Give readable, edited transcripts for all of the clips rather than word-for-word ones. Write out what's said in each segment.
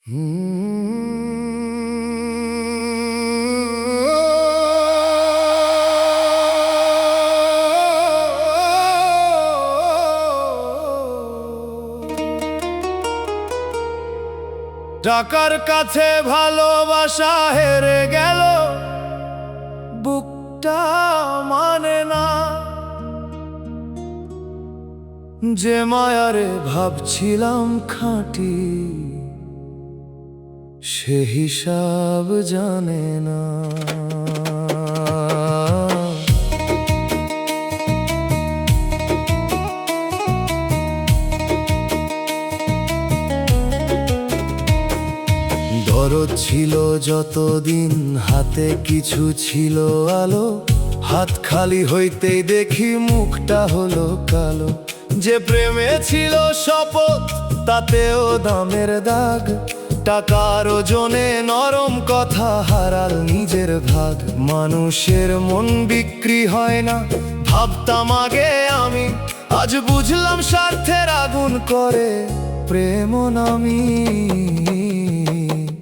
টাকার কাছে ভালোবাসা হেরে গেল, বুকটা মানে না। যে মায়ারে ভাবছিলাম খাঁটি, সে হিসাব জানে না। দরদ ছিল যতদিন, হাতে কিছু ছিল আলো। হাত খালি হইতেই দেখি মুখটা হলো কালো। যে প্রেমে ছিল শপথ, তাতেও দামের দাগ। টাকার ওজনে নরম কথা হারাল নিজের ভাগ। মানুষের মন বিক্রি হয় না, ভাবতাম আগে আমি। আজ বুঝলাম স্বার্থের আগুন করে প্রেম নামি।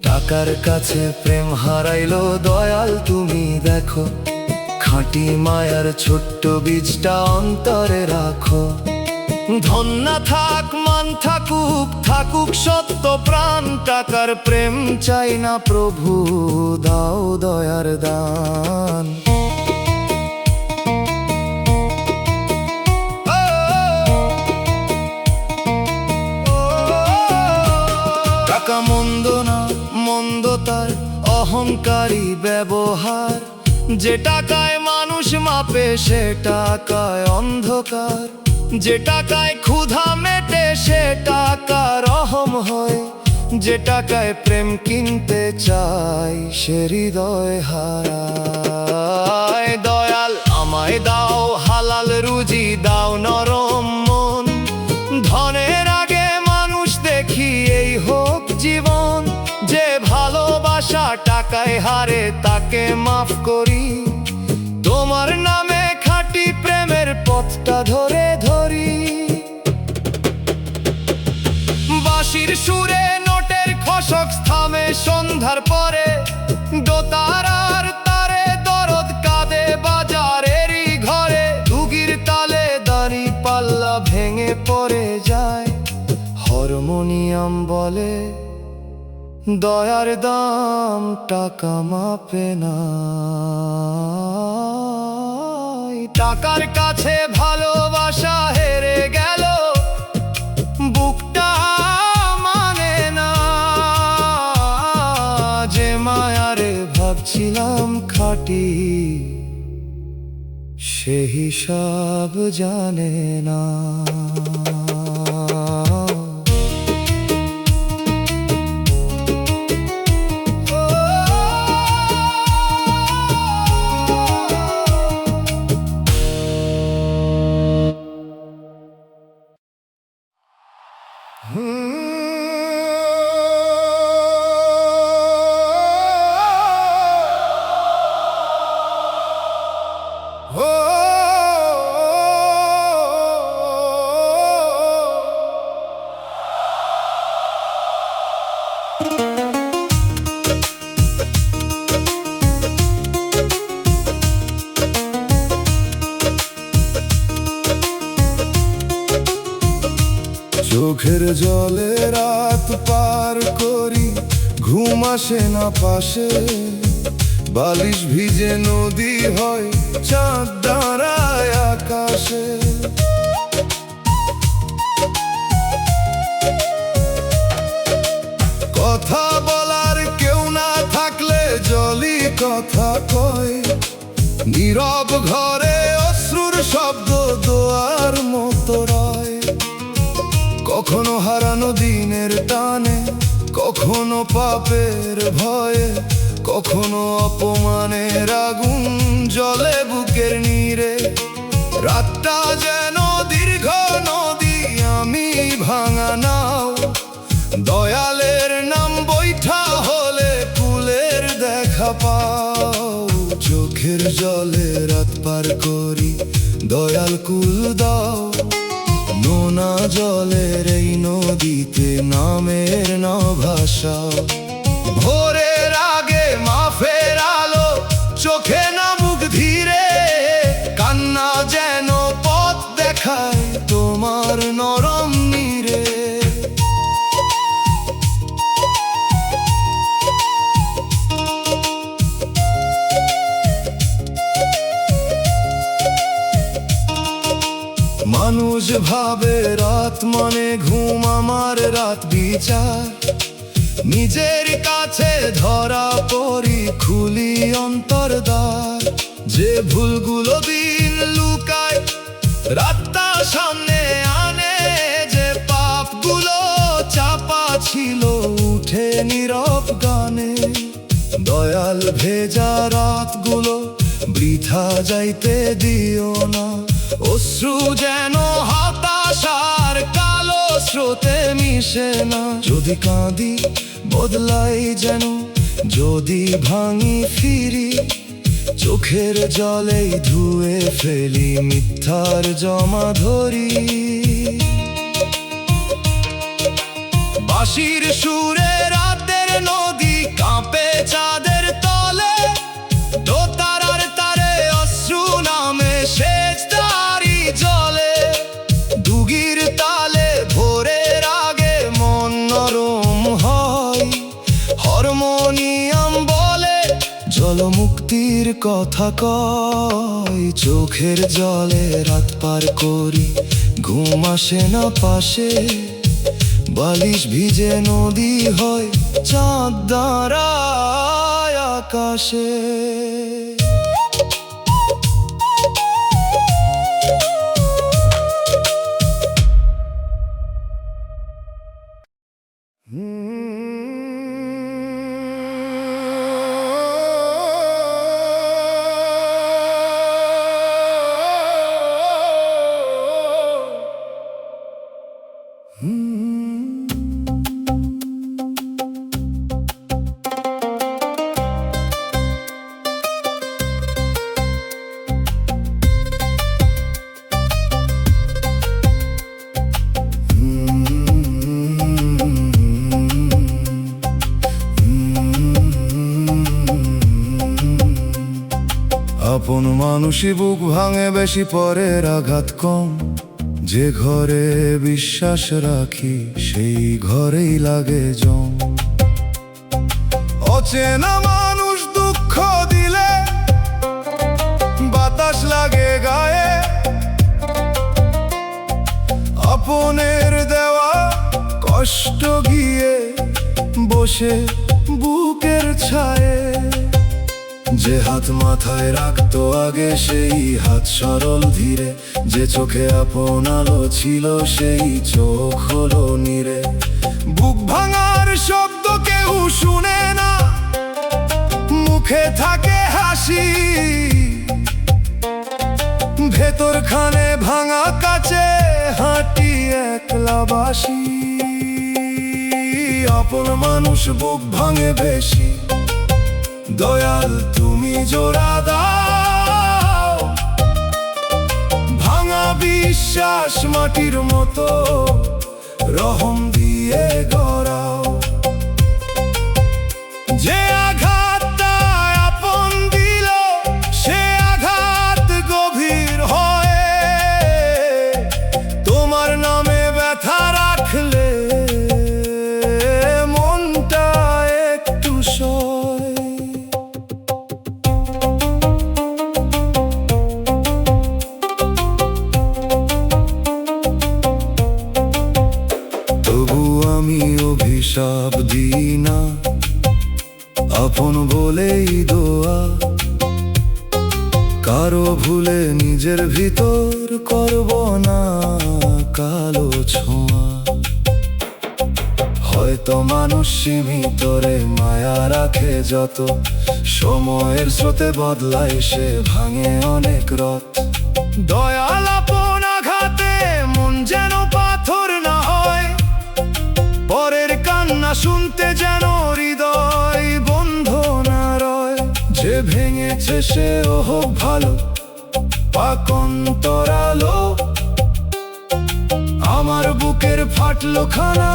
টাকার কাছে প্রেম হারাইলো দয়াল, তুমি দেখো। খাঁটি মায়ার ছোট্ট বীজটা অন্তরে রাখো। ধন না থাক, মান থাকুক, থাকুক সত্য প্রাণ। টাকার প্রেম চাই না প্রভু, দাও দয়ার দান। টাকা মন্দ না, মন্দ তার অহংকারী ব্যবহার। যে টাকায় মানুষ মাপে, সে টাকায় অন্ধকার। যে টাকায় ক্ষুধা মেটে, সে টাকা রহম হয়। যে টাকায় প্রেম কিনতে চাই, সে হৃদয় হারায়। দয়াল আমায় দাও হালাল রুজি, দাও নরম মন। ধনের আগে মানুষ দেখি, এই হোক জীবন। যে ভালোবাসা টাকায় হারে, তাকে মাফ করি। তোমার নামে খাঁটি প্রেমের পথটা ধরে ধরি। বাঁশির সুরে নোটের খসক থামে সন্ধ্যার পরে। দোতারার তারে দরদ কাঁদে বাজারেরই ঘরে। দুগির তালে দাঁড়ি পাল্লা ভেঙে পড়ে যায়। হারমোনিয়াম বলে দয়ার দাম টাকা মাপে না। টাকার কাছে ভালোবাসা হেরে গেল, বুকটা মানে না। যে মায়ারে ভাবছিলাম খাঁটি, সে হিসাব জানে না। চোখের জলে রাত পার করি, ঘুম আসে না পাশে। বালিশ ভিজে নদী হয়, চাঁদ দাঁড়ায় আকাশে। কথা বলার কেউ না থাকলে জলি কথা কয়। নীরব ঘরে অশ্রুর শব্দ দোয়ার মতো রয়। কখনো হারানো দিনের টানে, কখনো পাপের ভয়ে। কখনো অপমানের আগুন জ্বলে বুকের নীড়ে। রাতটা যেন দীর্ঘ নদী, আমি ভাঙা নাও। দয়ালের নাম বৈঠা হলে কুলের দেখা পাও। চোখের জলে রাত পার করি, দয়াল কুল দাও। নোনা জলের এই নদীতে নামের না ভাষা। ভোরের আগে মাফের আলো, চোখে না মুখ ধীরে, কান্না যেন পথ দেখায় তোমার নরম নীরে। মানুষ ভাবে রাত মানে ঘুম, আমার রাত বিচার। নিজের কাছে ধরা পড়ি, খুলি অন্তর্দ্বার। যে ভুলগুলো দিন লুকায়, রাতটা সামনে আনে। যে পাপগুলো চাপা ছিল, উঠে নীরব গানে। দয়াল ভেজা রাতগুলো বৃথা যাইতে দিও না। অশ্রু যেন হতাশার কালো স্রোতে মিশে না। যদি কাঁদি বদলাই যেন, যদি ভাঙি ফিরি, চোখের জলেই ধুয়ে ফেলি মিথ্যার জমা ধরি। বাঁশির সুরে রাতের নদী কাঁপে চাঁদের তলে। দোতারার তারে অশ্রু নামে সেচ তারি জলে। দুগির তালে ভোরের আগে মন নরম হয়। হারমোনিয়াম বলে জলমুক্তির কথা কয়। চোখের জলে রাত পার করি, ঘুম আসে না পাশে। বালিশ ভিজে নদী হয়, চাঁদ দাঁড়ায় আকাশে। আপন মানুষই বুক ভাঙে বেশি, পরের আঘাত কম। যে ঘরে বিশ্বাস রাখি, সেই ঘরেই লাগে জম। অচেনা মানুষ দুঃখ দিলে বাতাস লাগে গায়ে। আপনের দেওয়া কষ্ট গিয়ে বসে বুকের ছায়ে। যে হাত মাথায় রাখতো আগে, সেই হাত সরল ধীরে। যে চোখে আপন আলো ছিল, সেই চোখ হলো নীরে। বুক ভাঙার শব্দ কেউ শুনে না, মুখে থাকে হাসি। ভেতর খানে ভাঙা কাছে হাঁটি একলা বাসি। আপন মানুষ বুক ভাঙে বেশি, দয়াল তুমি জোড়া দাও। ভাঙা বিশ্বাস মাটির মতো রহম দিয়ে গড়াও। যে আঘাতটা আপন দিল, সে আঘাত গভীর হয়। তোমার নামে ব্যথা রাখলে মনটা একটু সয়। আমি অভিশাপ দিই না, আপন বলেই দোয়া। কারো ভুলে নিজের ভিতর করব না কালো ছোঁয়া। হয়তো মানুষ ভিতরে মায়া রাখে যত, সময়ের স্রোতে বদলায় সে ভাঙে অনেক রথ। দয়াল আপন আঘাতে মন যেন পাথর না হয়। পরের কান্না শুনতে যেন হৃদয় বন্ধ না রয়। যে ভেঙেছে সেও হোক ভালো, পাক অন্তরালো। বুকের ফাটলো খানা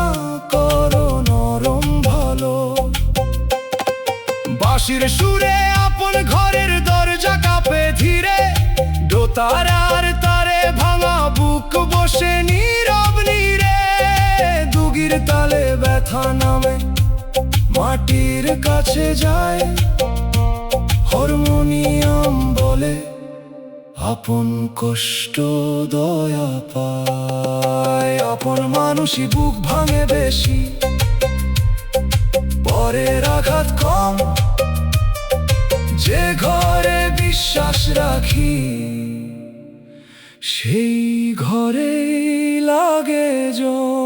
করো নরম ভালো। বাঁশির সুরে আপন ঘরের দরজা কাঁপে ধীরে, দোতার আর তারে ভাঙা বুক বসে নীরব নীরে। দুগির তালে ব্যথা নামে মাটির কাছে যায়, হারমোনিয়াম বলে আপন কষ্ট দয়া পায়। আপন মানুষই বুক ভাঙে বেশি, পরের আঘাত কম। যে ঘরে বিশ্বাস রাখি সেই ঘরেই লাগে জম।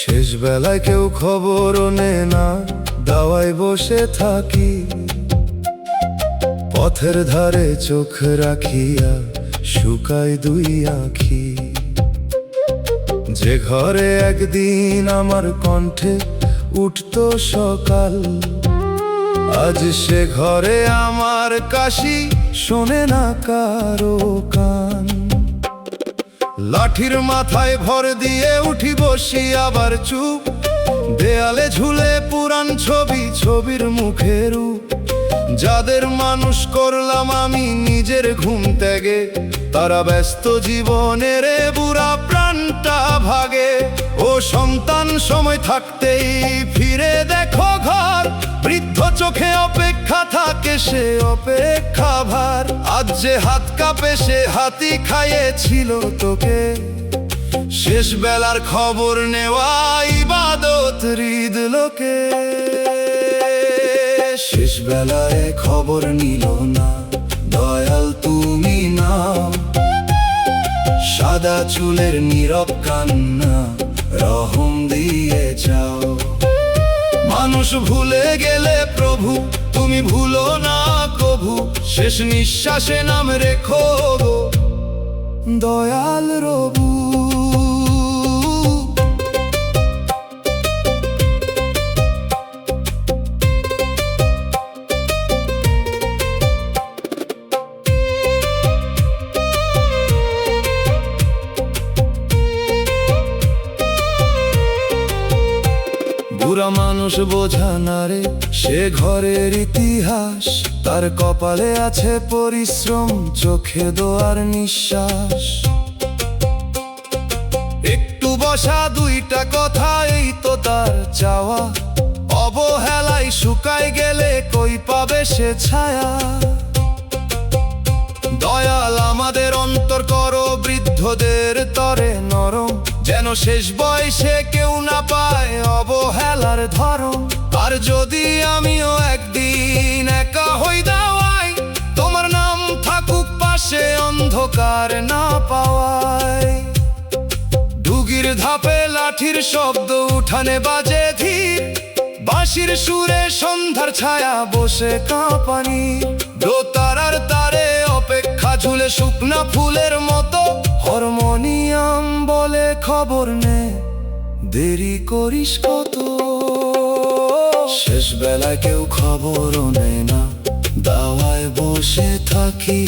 শেষ বেলায় কেউ খবরও নেয় না, দাওয়ায় বসে থাকি। পথের ধারে চোখ রাখিয়া শুকায় দুই আঁখি। যে ঘরে একদিন আমার কণ্ঠে উঠতো সকাল, আজ সে ঘরে আমার কাশি শোনে না কারো কান। লাঠির মাথায় ভর দিয়ে উঠি বসি আবার চুপ, দেয়ালে ঝুলে পুরান ছবি, ছবির মুখের রূপ। যাদের মানুষ করলাম আমি নিজের ঘুম ত্যাগে, তারা ব্যস্ত জীবনের বুড়া প্রাণটা ভাগে। ও সন্তান সময় থাকতেই ফিরে দেখো ঘর, বৃদ্ধ চোখে অপেক্ষা থাকে সে অপেক্ষা ভার। আজ যে হাত কাঁপে সে হাতি খাইয়েছিল তোকে, শেষ বেলার খবর নেওয়া ইবাদত হৃদ লোকে। শেষ বেলায় খবর নিল না দয়াল তুমি নাও, সাদা চুলের নীরব কান্না রহম দিয়ে যাও। মানুষ ভুলে গেলে প্রভু তুমি ভুলো না কভু, শেষ নিঃশ্বাসে নাম রেখো গো দয়াল রবু। বুড়া মানুষ বোঝা না রে সে ঘরের ইতিহাস, তার কপালে আছে পরিশ্রম, চোখে দোয়ার নিঃশ্বাস। একটু বসা দুইটা কথা এই তো তার চাওয়া, অবহেলায় শুকায় গেলে কই পাবে সে ছায়া। দয়াল আমাদের অন্তর করো বৃদ্ধদের তরে নরম, যেন শেষ বয়সে কেউ না পায় অবহেলার ধরম। আর যদি আমিও একদিন একা হই দাওয়ায়, তোমার নাম থাকুক পাশে অন্ধকার না পাওয়ায়। ডুগির ধাপে লাঠির শব্দ উঠানে বাজে ধীর, বাঁশির সুরে সন্ধ্যার ছায়া বসে কাঁপানি। দোতারার তারে অপেক্ষা ঝুলে শুকনা ফুলের মতো, হারমোনিয়াম বলে খবর নে দেরি করিস কত। শেষ বেলায় কেউ খবরও নেয় না, দাওয়ায় বসে থাকি।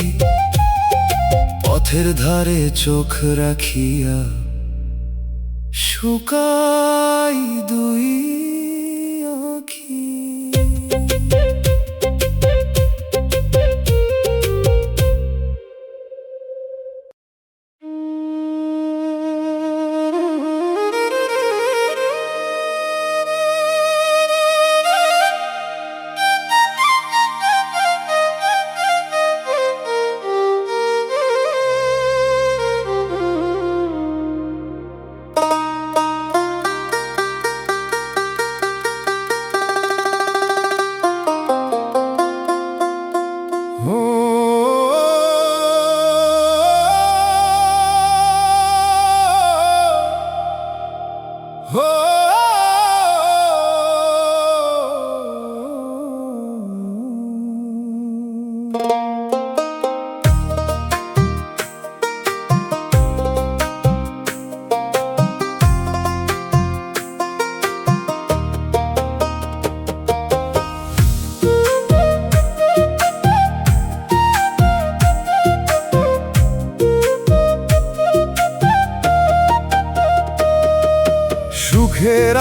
পথের ধারে চোখ রাখিয়া শুকাই দুই আঁখি।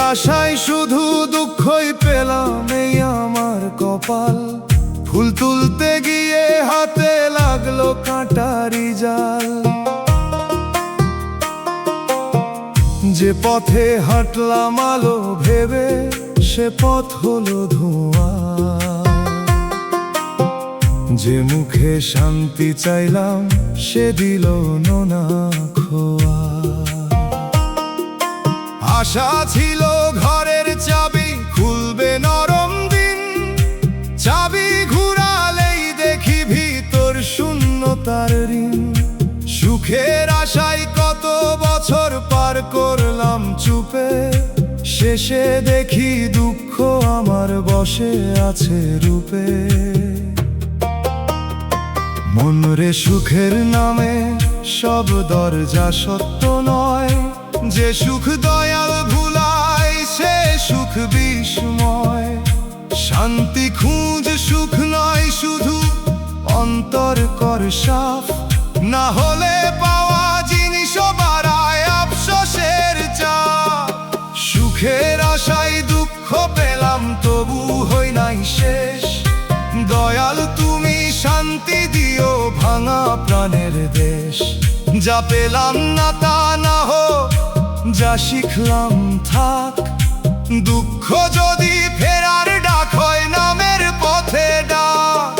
আশায় শুধু দুঃখই পেলাম এই আমার কপাল। ফুল তুলতে গিয়ে হাতে লাগলো কাঁটারি জাল। যে পথে হাঁটলাম আলো ভেবে সে পথ হলো ধোঁয়া। যে মুখে শান্তি চাইলাম সে দিল নোনা খোয়া। আশা ছিল ঘরের চাবি খুলবে নরম দিন, চাবি ঘুরালেই দেখি ভিতর শূন্যতার ঋণ। সুখের আশায় কত বছর পার করলাম চুপে, শেষে দেখি দুঃখ আমার বসে আছে রূপে। মনরে সুখের নামে সব দরজা সত্য নয়, যে সুখ দয়াল ভুলায় সে সুখ বিস্ময়। শান্তি খুঁজ সুখ নয় শুধু অন্তর কর সাফ, না হলে পাওয়া জিনিসও বাড়ায় আফসোসের চাপ। সুখের আশায় দুঃখ পেলাম তবু হই নাই শেষ, দয়াল তুমি শান্তি দিও ভাঙা প্রাণের দেশ। যা পেলাম না তা না হোক, যা শিখলাম থাক, দুঃখ যদি ফেরার ডাক হয় নামের পথে ডাক।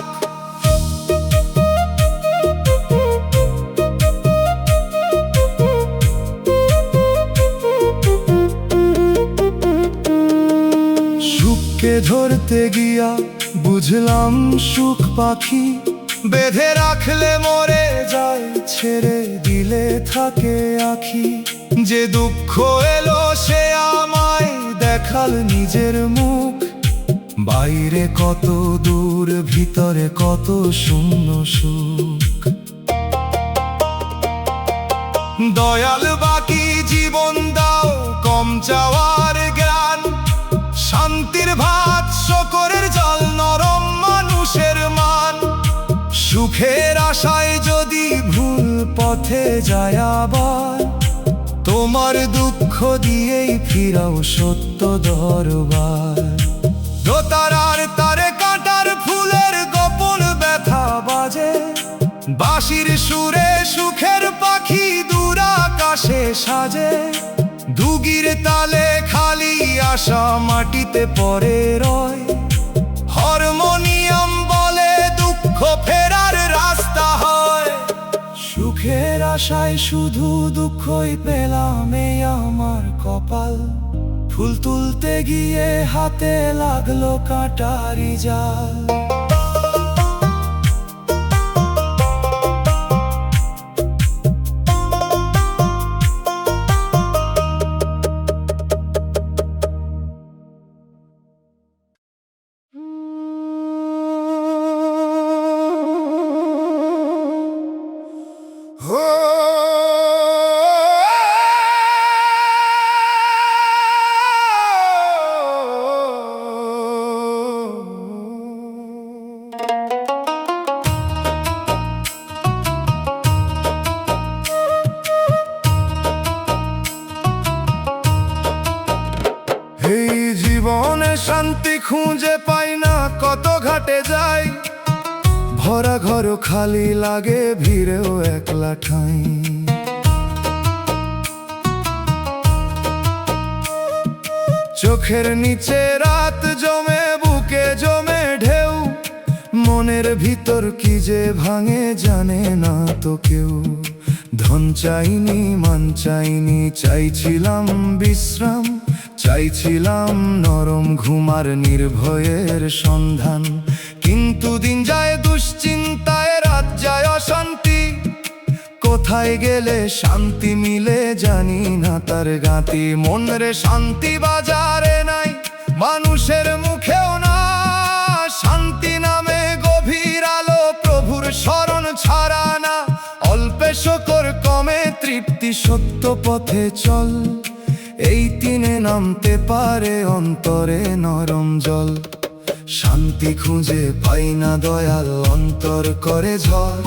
সুখকে ধরতে গিয়া বুঝলাম সুখ পাখি, বেঁধে রাখলে মরে যায় ছেড়ে দিলে থাকে আখি। যে দুঃখ এলো সে আমায় দেখাল নিজের মুখ, বাইরে কত দূর ভিতরে কত শূন্য সুখ। দয়াল বাকি জীবন দাও কম চাওয়ার জ্ঞান, শান্তির ভাত শকরের জল নরম মানুষের মান। সুখের আশায় যদি ভুল পথে যায় আবার, তোমার দুঃখ দিয়েই ফিরাও সত্য দরবার। দোতারার তারে কাটার ফুলের গোপন ব্যথা বাজে, বাঁশির সুরে সুখের পাখি দূর আকাশে সাজে। দুগির তালে খালি আশা মাটিতে পড়ে রয়, হারমোনিয়াম বলে দুঃখ ফেরার রাস্তা হয়। সুখের আশায় শুধু দুঃখই পেলাম এই আমার কপাল। ফুল তুলতে গিয়ে হাতে লাগলো কাঁটারি জাল। এই জীবনে শান্তি খুঁজে পাই না, কত ঘাটে যাই, ভরা ঘর খালি লাগে ভিড়েও একলা ঠাঁই। চোখের নিচে রাত জমে বুকে জমে ঢেউ, মনের ভিতর কি যে ভাঙে জানে না তো কেউ। ধন চাইনি মান চাইনি, চাইছিলাম বিশ্রাম, চাইছিলাম নরম ঘুমার নির্ভয়ের সন্ধান। কিন্তু দিন যায় দুশ্চিন্তায়, রাত যায় অশান্তি, কোথায় গেলে শান্তি মিলে জানি না তার গাতি। মনরে শান্তি বাজারে নাই, মানুষের মুখেও না, শান্তি নামে গভীর আলো প্রভুর শরণ ছাড়া না। অল্পে শকর কমে তৃপ্তি, সত্য পথে চল, এই তিনে নামতে পারে অন্তরে নরম জল। শান্তি খুঁজে পাই না দয়াল অন্তর করে ঝড়,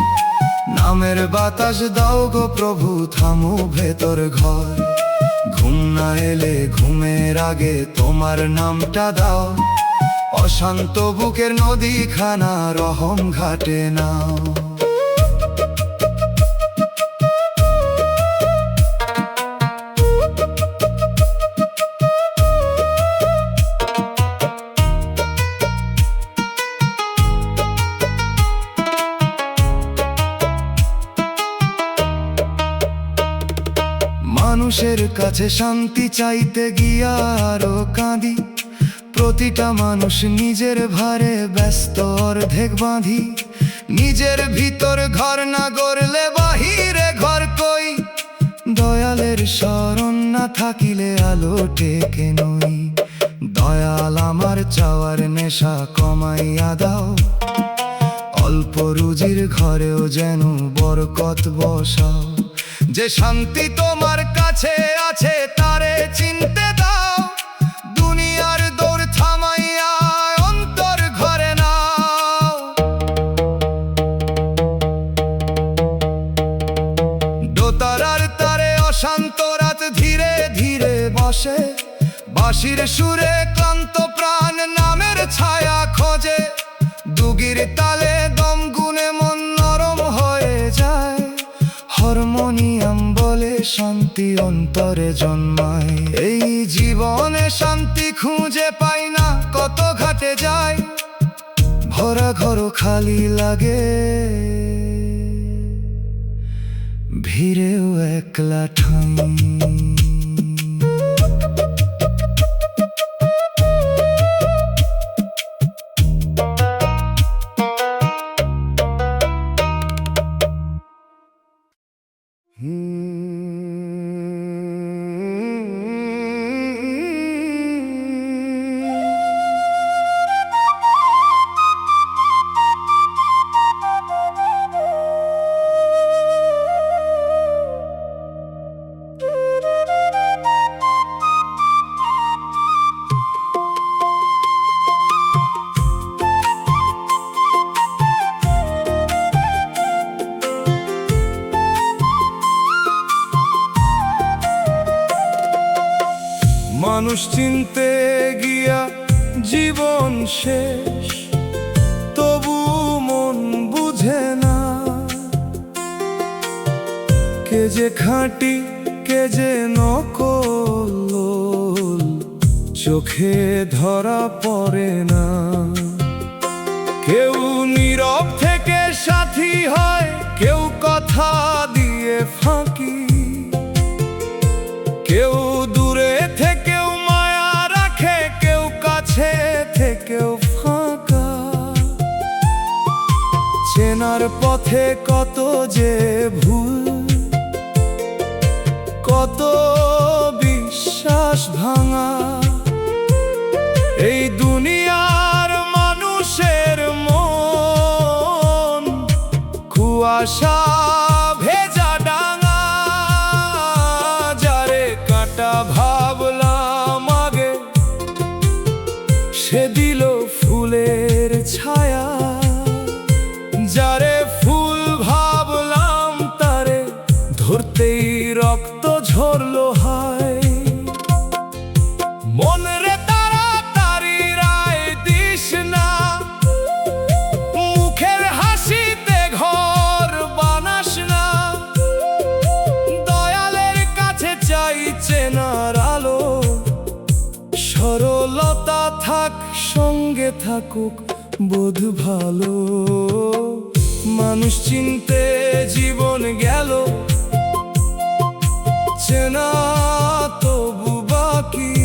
নামের বাতাস দাও গো প্রভু থামো ভেতর ঘর। ঘুম না এলে ঘুমের আগে তোমার নামটা দাও, অশান্ত বুকের নদীখানা রহম ঘাটে নাও। মানুষের কাছে শান্তি চাইতে গিয়া আরো কাঁদি, প্রতিটা মানুষ নিজের ভারে ব্যস্ত অর্ধেক বাঁধি। নিজের ভিতর ঘর না গড়লে বাহিরে ঘর কই, দয়ালের শরণ না থাকিলে আলো টেকে নই। দয়াল আমার চাওয়ার নেশা কমাইয়া দাও, অল্প রুজির ঘরেও যেন বরকত বসাও। যে শান্তি তোমার কাছে আছে তারে চিনতে দাও, দুনিয়ার দৌড় থামাইয়া অন্তর ঘরে নাও। দোতারার তারে অশান্ত রাত ধীরে ধীরে বসে, বাঁশির সুরে ক্লান্ত প্রাণ নামের ছায়া খোঁজে। দুগির তালে দম গুনে মন নরম হয়ে যায়, হারমোনিয়াম বলে শান্তি অন্তরে জন্মায়। এই জীবনে শান্তি খুঁজে পাই না, কত ঘাটে যায়, ভরা ঘর খালি লাগে, ভিড়েও একলা ঠাঁই। মানুষ চিনতে গিয়া জীবন শেষ, তবু মন বুঝে না কে যে খাঁটি কে যে নকল, চোখে ধরা পড়ে না। কেউ নীরব থেকে সাথী হয়, কেউ কথা দিয়ে ফাঁকি, কেউ দূরে থেকেও মায়া রাখে, কেউ কাছে থেকেও ফাঁকা। চেনার পথে কত যে ভুল, কত বিশ্বাস ভাঙা। এই দুনিয়ার মানুষের মন কুয়াশা ভেজা ডাঙা, যারে কাটা ভাবলাম আগে সে দিল ফুলের ছায়া, যারে ফুল ভাবলাম তারে ধরতেই রক্ত ঝরলো হায়। মন রে তাড়াতাড়ি রায় দিস না, মুখের হাসিতে ঘর বানাস না। দয়ালের কাছে চাই চেনার আলো, সরলতা থাক সঙ্গে থাকুক বোধ ভালো। মানুষ চিনতে জীবন গেল, চেনা তবু বাকি।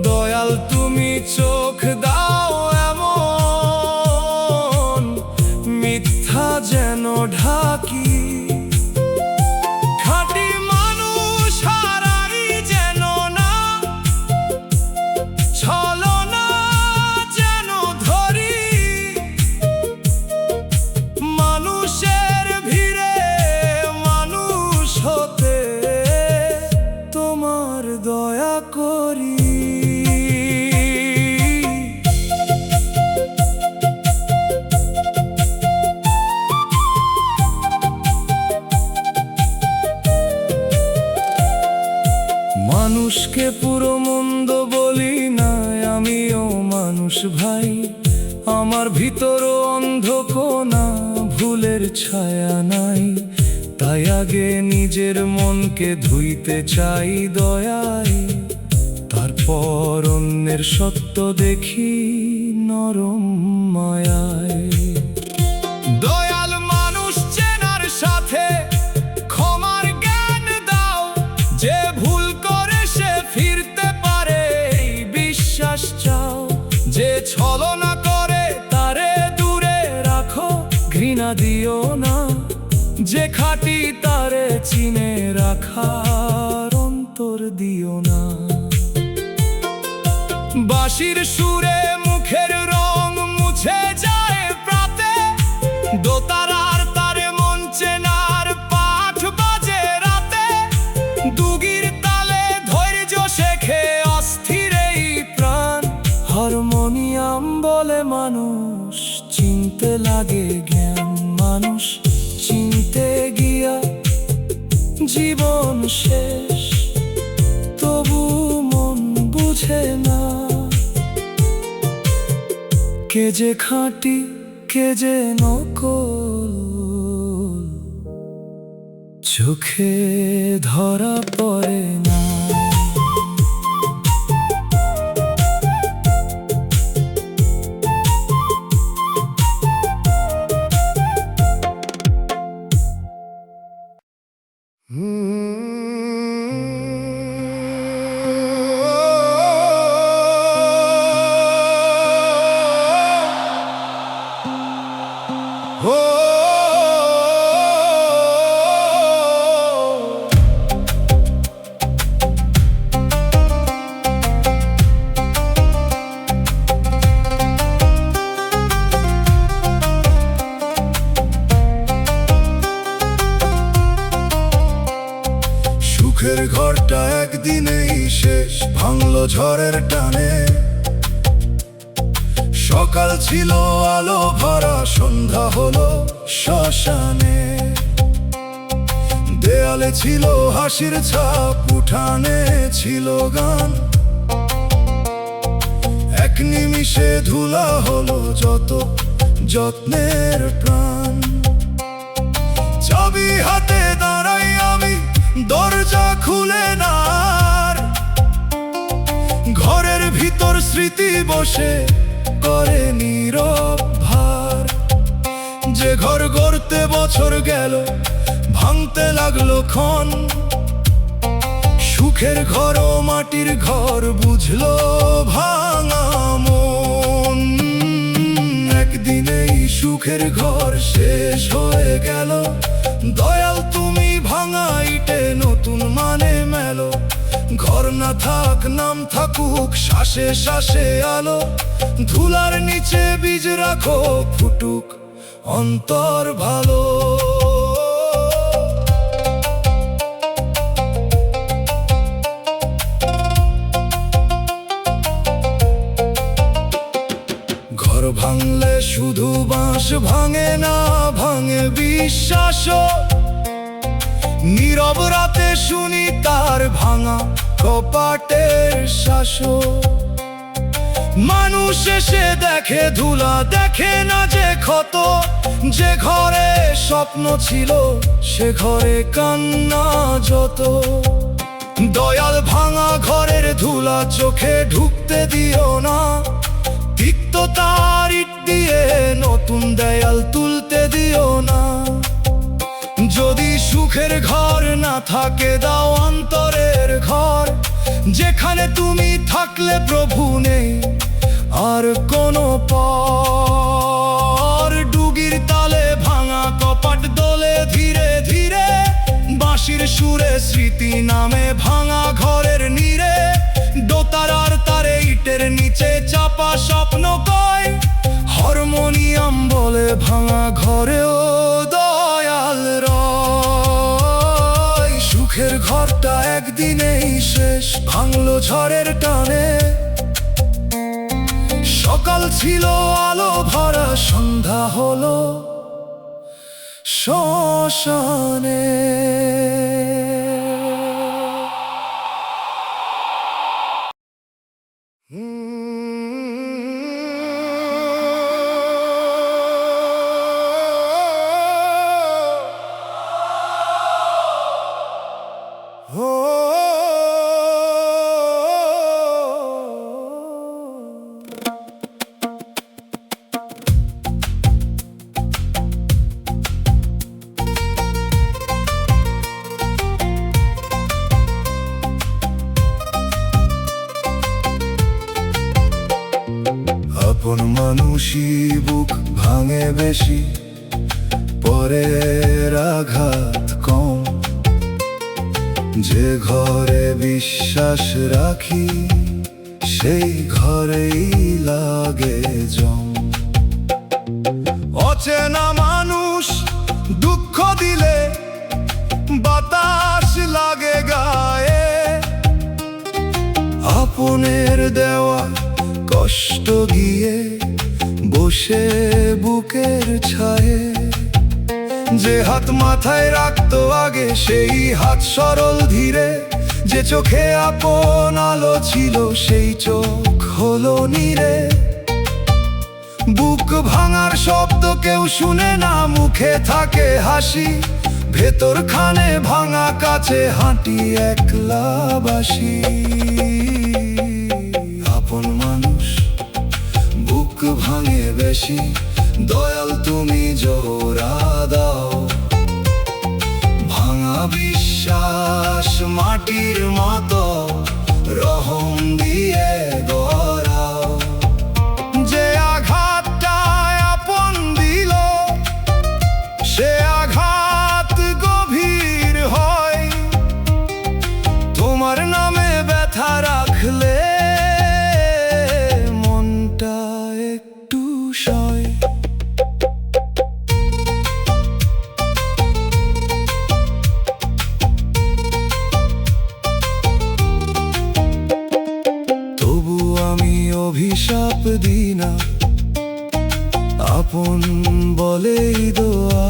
দয়াল তুমি চোখ দাও এমন, মিথ্যা যেন ঢাকি। খাঁটি মানুষ হারাই যেন না, ছলনা যেন ধরি। মানুষের ভিড়ে মানুষ হতে মানুষ ভাই, আমার ভিতরও অন্ধ কোনা, ভুলের ছায়া নাই। তাই আগে নিজের মনকে ধুইতে চাই দয়ায়, তারপর অন্যের সত্য দেখি নরম মায়ায়। দয়াল মানুষ চেনার সাথে ক্ষমার জ্ঞান দাও, যে ভুল করে সে ফিরতে পারে এই বিশ্বাস চাও। যে ছলনা করে তারে দূরে রাখো, ঘৃণা দিও না। যে খাঁটি তারে চিনে রাখার অন্তর দিও না। বাঁশির সুরে মুখের রং মুছে যায় প্রাতে, দোতারার তারে মন চেনার পাঠ বাজে রাতে। দুগির তালে ধৈর্য শেখে অস্থির এই প্রাণ, হারমোনিয়াম বলে মানুষ চিনতে লাগে জ্ঞান। মানুষ চিনতে গিয়া জীবন শেষ, তবু মন বুঝে না কে যে খাঁটি কে যে নকল। চোখে ধরা পড়ে না। সুখের ঘরটা একদিনেই শেষ, ভাঙলো ঝড়ের টানে। সকাল ছিল আলো ভরা, সন্ধ্যা হলো শ্মশানে। দেয়ালে ছিল হাসির ছাপ, উঠানে ছিল গান। এক নিমিষে ধুলা হলো যত যত্নের প্রাণ। চাবি হাতে দাঁড়াই আমি, দরজা খুলে না আর। ঘরের ভিতর স্মৃতি বসে করে নীরব ভার। যে ঘর গড়তে বছর গেল, ভাঙতে লাগলো ক্ষণ। সুখের ঘর ও মাটির ঘর বুঝলো ভাঙা মন। একদিনেই সুখের ঘর শেষ হয়ে গেল, দয়াল তুমি ভাঙা ইটে নতুন মানে মেলো। ঘর না থাক নাম থাকুক, শ্বাসে শ্বাসে আলো। ধুলার নিচে বীজ রাখো, ফুটুক অন্তর ভালো। ঘর ভাঙলে শুধু বাঁশ ভাঙে না, ভাঙে বিশ্বাসও। নীরব রাতে শুনি তার ভাঙা কপাটের শাসক। মানুষ এসে দেখে ধুলা, দেখে না যে ক্ষত। যে ঘরে স্বপ্ন ছিল সে ঘরে কান্না যত। দয়াল ভাঙা ঘরের ধুলা চোখে ঢুকতে দিও না। তিক্ততার ইট দিয়ে নতুন দেয়াল তুলতে দিও না। যদি সুখের ঘর না থাকে, দাও অন্তরের ঘর। যেখানে তুমি থাকলে প্রভু নেই আর কোনো পর। ডুগির তালে ভাঙা কপাট দোলে ধীরে ধীরে। বাঁশির সুরে স্মৃতি নামে ভাঙা ঘরের নীড়ে। দোতারার তারে ইটের নিচে চাপা স্বপ্ন কয়। হারমোনিয়াম বলে ভাঙা ঘরেও দয়াল রয়। সুখের ঘরটা একদিনেই শেষ, ভাঙলো ঝড়ের টানে। সকাল ছিল আলো ভরা, সন্ধ্যা হলো শ্মশানে। আপন মানুষই বুক ভাঙে বেশি, পরের আঘাত কম। যে ঘরে বিশ্বাস রাখি সেই ঘরেই লাগে জম। অচেনা মানুষ দুঃখ দিলে বাতাস লাগে গায়ে, আপনের দেওয়া কষ্ট গিয়ে বসে বুকের ছায়ে। যে হাত মাথায় রাখতো আগে সেই হাত সরল ধীরে, যে চোখে আপন আলো ছিল সেই চোখ হলো নীরে। বুক ভাঙার শব্দ কেউ শুনে না, মুখে থাকে হাসি, ভেতর খানে ভাঙা কাছে হাঁটি একলা বাসি। আপন মানুষ বুক ভাঙে বেশি, দয়াল তুমি জোড়া দাও। ভাঙা বিশ্বাস মাটির মতো রহম দিয়ে গড়াও। যে আঘাতটা আপন দিল সে আঘাত গভীর হয়, তোমার নামে ব্যথা রাখলে মনটা একটু সয়। তবু আমি অভিশাপ দিই না, আপন বলেই দোয়া।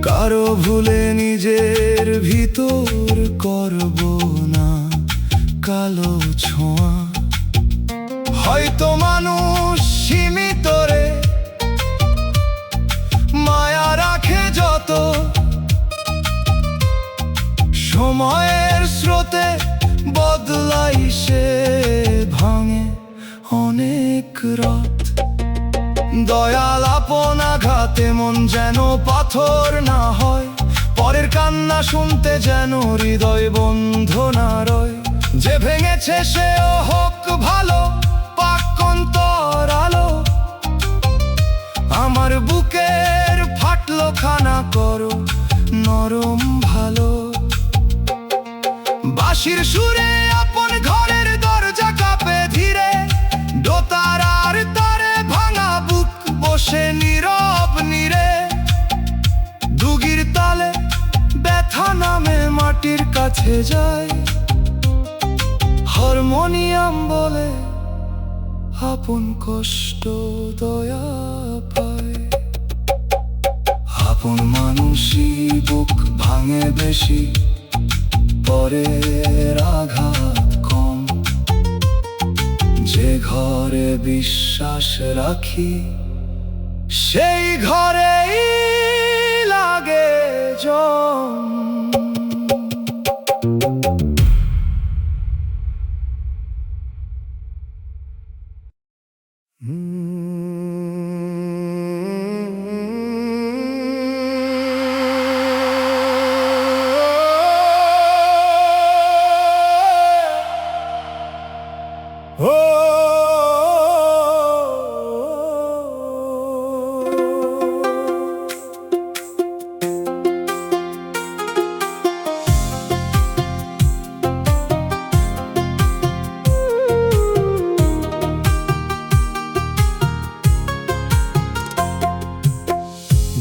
কারো ভুলে নিজের ভিতর করব না কালো ছোঁয়া। হয়তো মানুষ সীমিত রে মায়া রাখে যত, সময়ের স্রোতে বদলাই সে ভাঙে অনেক রাত। দয়াল আপন আঘাতে মন যেন পাথর না হয়, পরের কান্না শুনতে যেন হৃদয় বন্ধ না রয়। যে ভেঙেছে সেও হোক ভালো, পাক অন্তর আলো। আমার বুকের ফাটলো খানা করো নরম ভালো। বাঁশির সুরে আপন ঘরের দরজা কাঁপে ধীরে, দোতার আর তারে ভাঙা বুক বসে নীরব নীরে। দুগির তালে ব্যথা নামে মাটির কাছে যায়, হারমোনিয়াম বলে আপন কষ্ট দয়া পায়। আপন মানুষই বুক ভাঙে বেশি, পরের আঘাত কম। যে ঘরে বিশ্বাস রাখি সেই ঘরেই লাগে জম।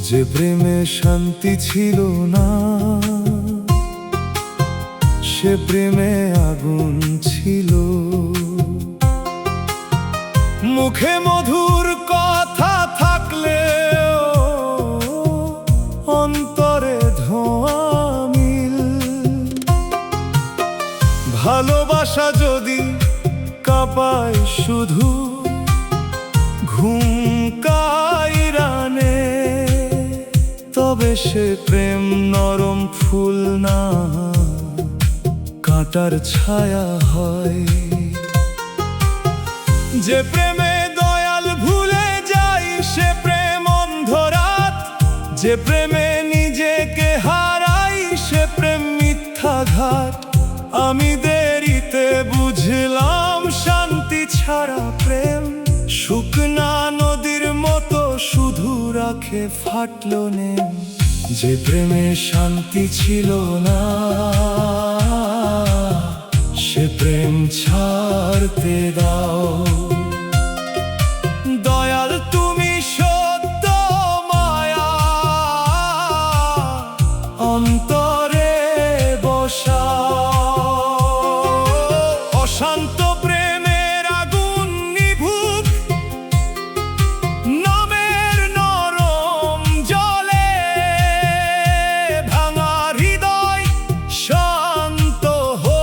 যে প্রেমে শান্তি ছিল না সে প্রেমে আগুন ছিল। মুখে মধুর কথা থাকলেও অন্তরে ধোঁয়া মিল। ভালোবাসা যদি কাঁপায় শুধু ঘুম কাইরানে, তবে সে প্রেম নরম ফুল না কাঁটার ছায়া হয়। যে প্রেমে দয়াল ভুলে যাই সে প্রেম অন্ধরাত। যে প্রেমে নিজেকে হারাই সে প্রেম মিথ্যাঘাত। আমি দেরিতে বুঝলাম শান্তি ছাড়া প্রেম ফাটলো নেম। যে প্রেমে শান্তি ছিল না, সে প্রেম ছাড়তে দাও। দয়াল তুমি সত্য মায়া অন্তরে বসাও। অশান্ত প্রেমের আগুন নিভুক নামের নরম জলে। ভাঙা হৃদয় শান্ত হো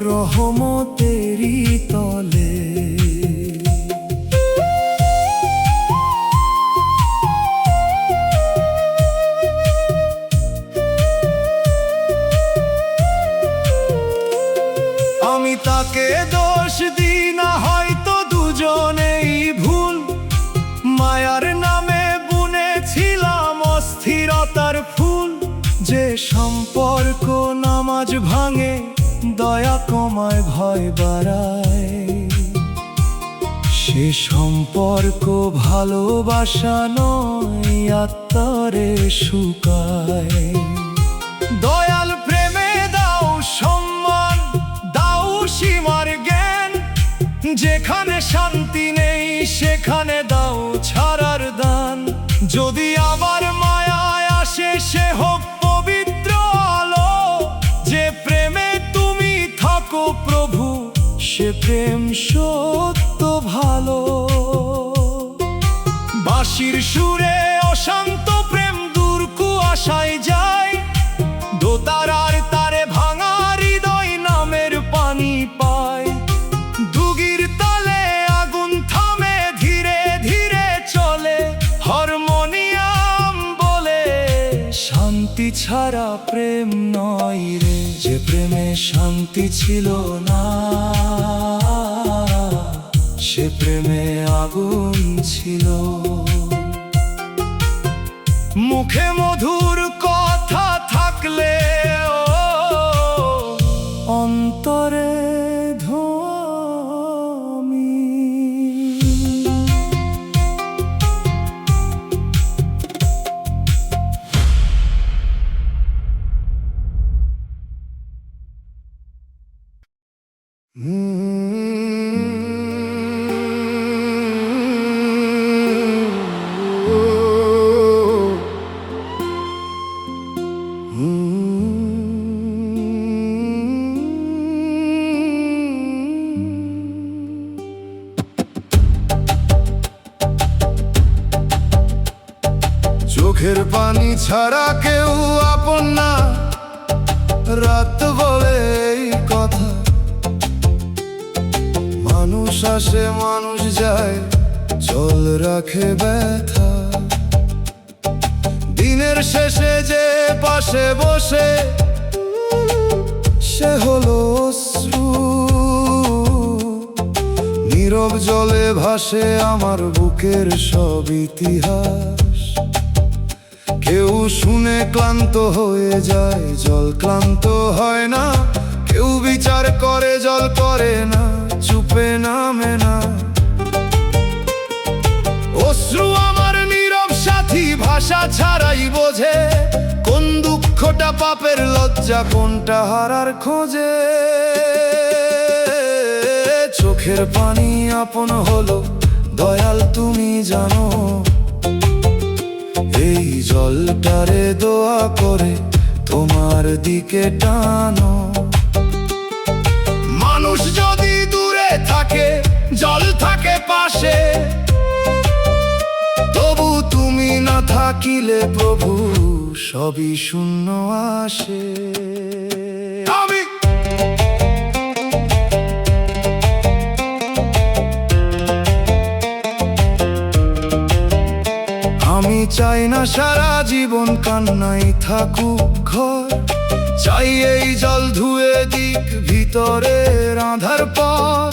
রহমতেরি তলে। আমি তাকে দোষ দিই না, হয়তো দুজনেই ভুল। মায়ার নামে বুনেছিলাম অস্থিরতার ফুল। যে সম্পর্ক নামাজ ভাঙে, দয়া কমায় ভয় বাড়ায়। সে সম্পর্ক ভালোবাসা নয়, আত্মারে শুকায়। দয়াল প্রেমে দাও সম্মান, দাও সীমার জ্ঞান। যেখানে শান্তি নেই সেখানে দাও ছাড়ার দান। যদি আবার মায়ায় আসে সে হোক পবিত্র আলো। যে প্রেমে তুমি থাকো প্রভু, সে প্রেম সত্য ভালো। বাঁশির সুরে অশান্ত প্রেম দূর কুয়াশায় যায়। দোতারার তারে ভাঙা হৃদয় নামের পানি পায়। দুগির তালে আগুন থামে, ধীরে ধীরে চলে হারমোনিয়াম বলে। শান্তি ছাড়া প্রেম নয় রে। যে প্রেমে শান্তি ছিল না, সে প্রেমে আগুন ছিল। মুখে মধুর কথা থাকলে অন্তরে ধোঁয়ামি। চোখের পানি ছাড়া কেউ আপন না, রাত বলে এই কথা। মানুষ আসে মানুষ যায়, জল রাখে ব্যথা। দিনের শেষে যে পাশে বসে, সে হলো অশ্রু। নীরব জলে ভাসে আমার বুকের সব ইতিহাস। কেউ শুনে ক্লান্ত হয়ে যায়, জল ক্লান্ত হয় না। কেউ বিচার করে, জল করে না, চুপে নামে না। অশ্রু আমার নীরব সাথী, ভাষা ছাড়াই বোঝে কোন দুঃখটা পাপের লজ্জা, কোনটা হারার খোঁজে। চোখের পানি আপন হলো, দয়াল তুমি জানো। এই জলটারে দোয়া করে তোমার দিকে টানো। মানুষ যদি দূরে থাকে, জল থাকে পাশে। তবু তুমি না থাকিলে প্রভু, সবই শূন্য আসে। আমি চাই না সারা জীবন কান্নাই থাকুক ঘর। চাই এই জল ধুয়ে দিক ভিতরের আঁধার পথ।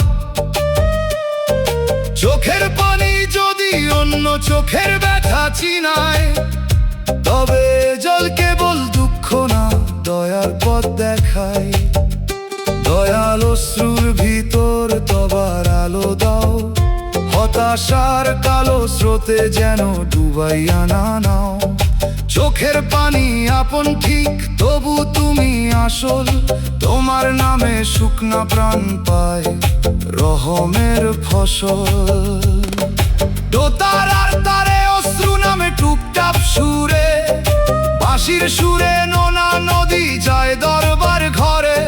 চোখের পানি যদি অন্য চোখের ব্যথা চিনায়, তবে জল কেবল দুঃখ না, দয়ার পথ দেখায়। দয়াল অশ্রুর ভিতর তবার আলো দাও, হতাশ ভালোবাসার কালো স্রোতে যেন ডুবাইয়া না নাও। চোখের পানি আপন ঠিক, তবু তুমি আসল। তোমার নামে শুকনা প্রাণ পায় রহমের ফসল। দোতার আর তারে অশ্রু নামে টুপটাপ সুরে, বাঁশির সুরে নোনা নদী যায় দরবার ঘরে।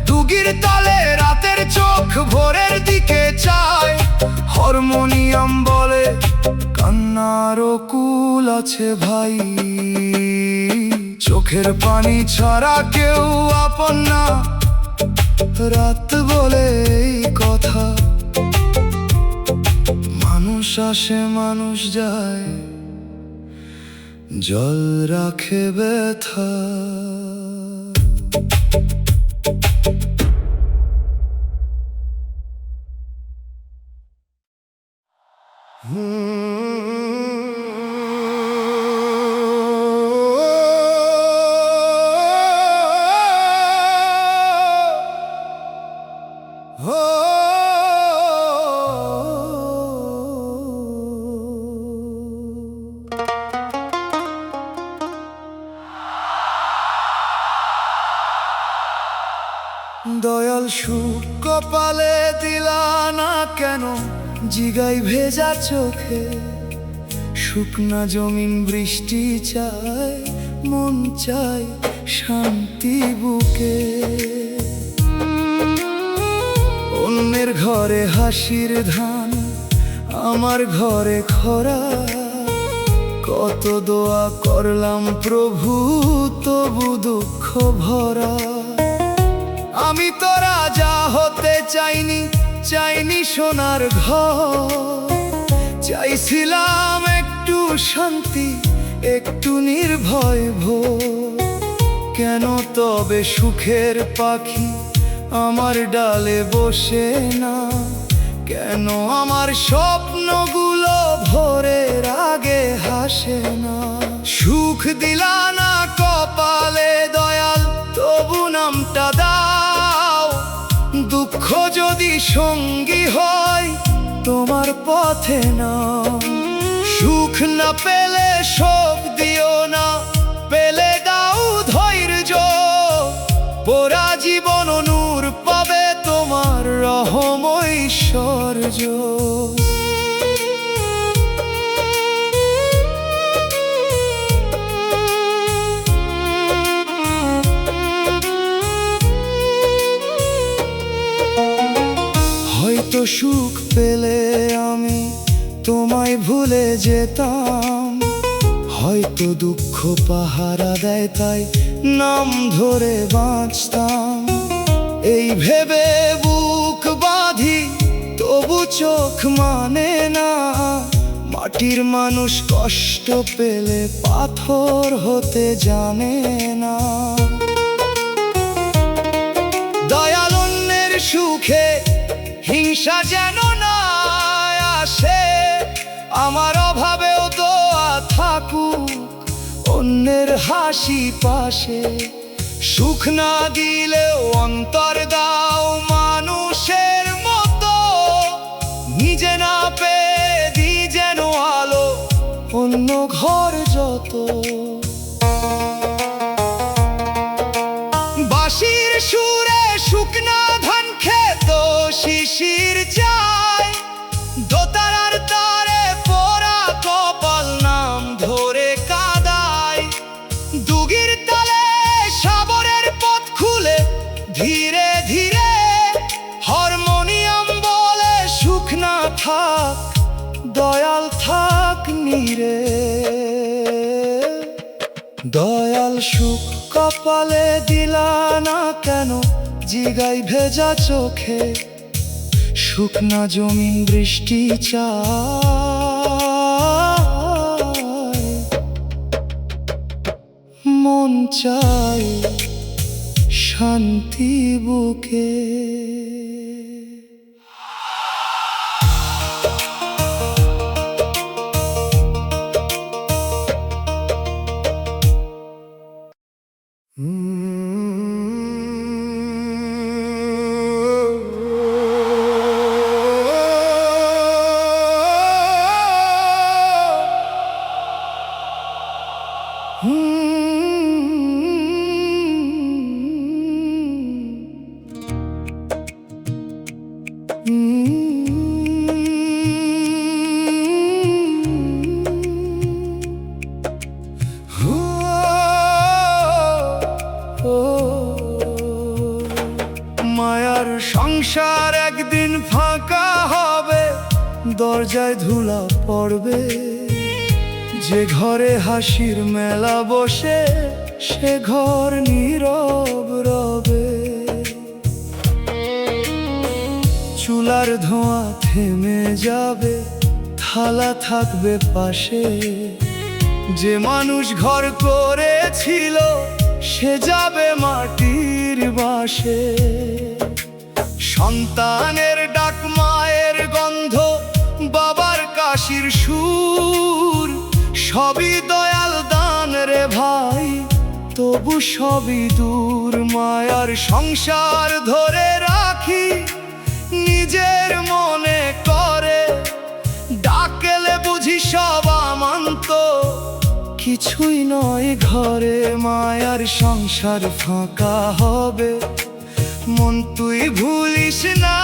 দুগির তালে রাতের চোখ ভোরের দিকে চায়, হারমোনিয়াম বলে কান্নারও কুল আছে ভাই। চোখের পানি ছাড়া কেউ আপন না, রাত বলে এই কথা। মানুষ আসে মানুষ যায়, জল রাখে ব্যথা। দয়াল সুখ কপালে দিলা না কেন, জিগাই ভেজা চোখে। শুকনা জমিন বৃষ্টি চায়, মন চায় শান্তি বুকে। অন্যের ঘরে হাসির ধান, আমার ঘরে খরা। কত দোয়া করলাম প্রভু, তবু দুঃখ ভরা। আমি তো রাজা হতে চাইনি, চাইনি সোনার ঘর। চাইছিলাম একটু শান্তি, একটু নির্ভয় ভোর। কেন তবে সুখের পাখি আমার ডালে বসে না? কেন আমার স্বপ্নগুলো ভোরের আগে হাসে না? সুখ দিলা না কপালে দয়াল, তবু নামটা দাও। দুঃখ যদি সঙ্গী হয় তোমার পথে না। সুখ না পেলে শোক দিও না, পেলে দাও ধৈর্য। পোড়া জীবন নূর পাবে তোমার রহম ঐশ্বর্য। হয়তো সুখ পেলে আমি তোমায় ভুলে যেতাম, হয়তো দুঃখ পাহারা দেয় তাই নাম ধরে বাঁচতাম। এই ভেবে বুক বাঁধি, তবু চোখ মানে না। মাটির মানুষ কষ্ট পেলে পাথর হতে জানে না। দয়াল অন্যের সুখে হিংসা যেন না আসে। আমার অভাবেও দোয়া থাকুক অন্যের হাসি পাশে। সুখ না দিলেও অন্তর দাও মানুষের মতো। নিজে না পেয়ে দি যেন আলো অন্য ঘর যত। বাঁশির সুরে শুকনা ধান খেত শিশির যায়। দোতারার তারে পোড়া কপাল নাম ধরে কাদায়। দুগির তালে সাবরের পথ খুলে ধীরে ধীরে। হারমোনিয়াম বলে সুখ না থাক, দয়াল থাক নীরে। দয়াল সুখ কপালে দিলা না কেন, জিগাই ভেজা চোখে। শুকনা জমিন বৃষ্টি চায়, মন চায় শান্তি বুকে। মায়ার সংসার একদিন ফাঁকা হবে, দরজায় ধুলা পড়বে। যে ঘরে হাসির মেলা বসে, সে ঘর নীরব রবে। চুলার ধোঁয়া থেমে যাবে, থালা থাকবে পাশে। যে মানুষ ঘর করেছিল, সে যাবে মাটির বাসে। সন্তানের ডাক, মায়ের গন্ধ, বাবার কাশির সুর, সবই দয়াল দান রে ভাই, তবু সবই দূর। মায়ার সংসার ধরে রাখি, নিজের মনে করে, ডাকলে বুঝি সব আমান্ত, কিছুই নয় ঘরে। মায়ার সংসার ফাঁকা হবে, মন তুই ভুলিস না।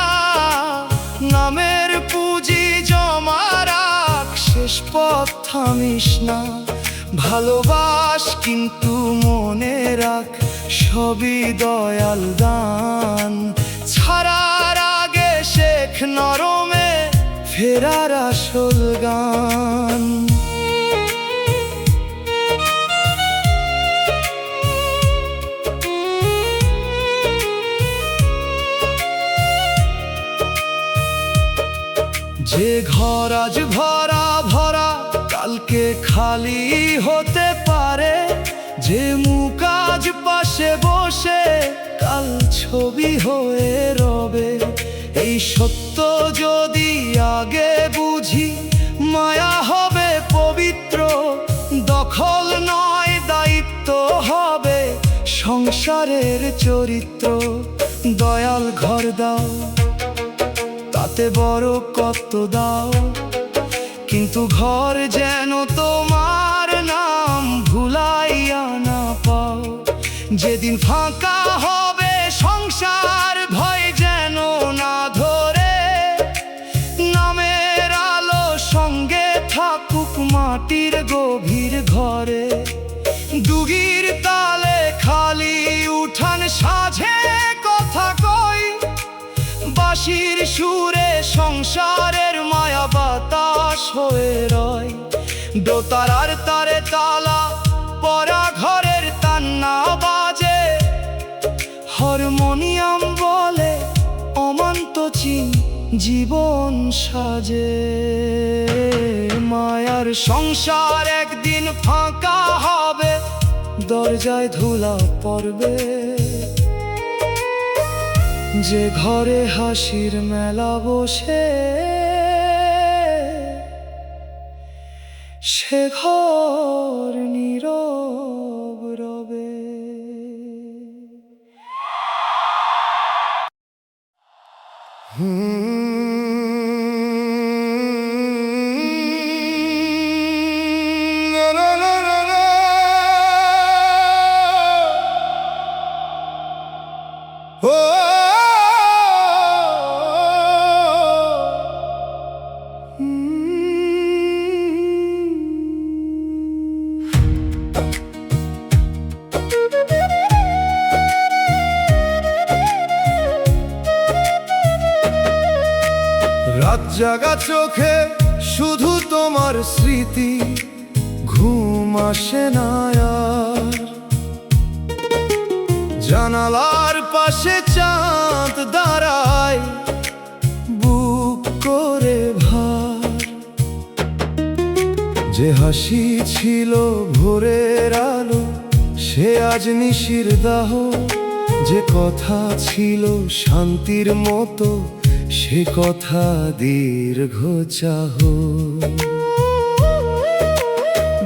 নামের পুঁজি জমা রাখ, শেষ পথ থামিস না। ভালোবাস কিন্তু মনে রাখ, সবই দয়াল দান। ছাড়ার আগে শেখ নরমে, ফেরার আসল গান। যে ঘর আজ ভরা ভরা, কালকে খালি হতে পারে। যে মুখ আজ পাশে বসে, কাল ছবি হয়ে রবে। এই সত্য যদি আগে বুঝি, মায়া হবে পবিত্র। দখল নয় দায়িত্ব হবে সংসারের চরিত্র। দয়াল ঘর দাও, তাতে বড় কত দাও, কিন্তু ঘর যেন তোমার নাম ভুলাইয়া না পাও। যেদিন ফাঁকা হবে সংসার, ভয় যেন না ধরে। নামের আলো সঙ্গে থাকুক মাটির গভীর ঘরে। ডুগির তালে খালি উঠান সাজে কথা কই, বাঁশির সুরে সংসারের মায়া বাতাস হয়ে রয়। দোতারার তারে তালা পরা ঘরের তান্না বাজে। হারমোনিয়াম বলে অমান্ত চিন জীবন সাজে। মায়ার সংসার একদিন ফাঁকা হবে, দরজায় ধুলা পড়বে। যে ঘরে হাসির মেলা বসে, সে ঘর নীরব রবে। রাত জাগা চোখে শুধু তোমার স্মৃতি, ঘুম আসে না আর। জানালার পাশে চাঁদ দাঁড়ায়, বুক করে ভার। যে হাসি ছিল ভোরের আলো, সে আজ নিশির দাহ। যে কথা ছিল শান্তির মতো, সে কথা দীর্ঘ চাহ।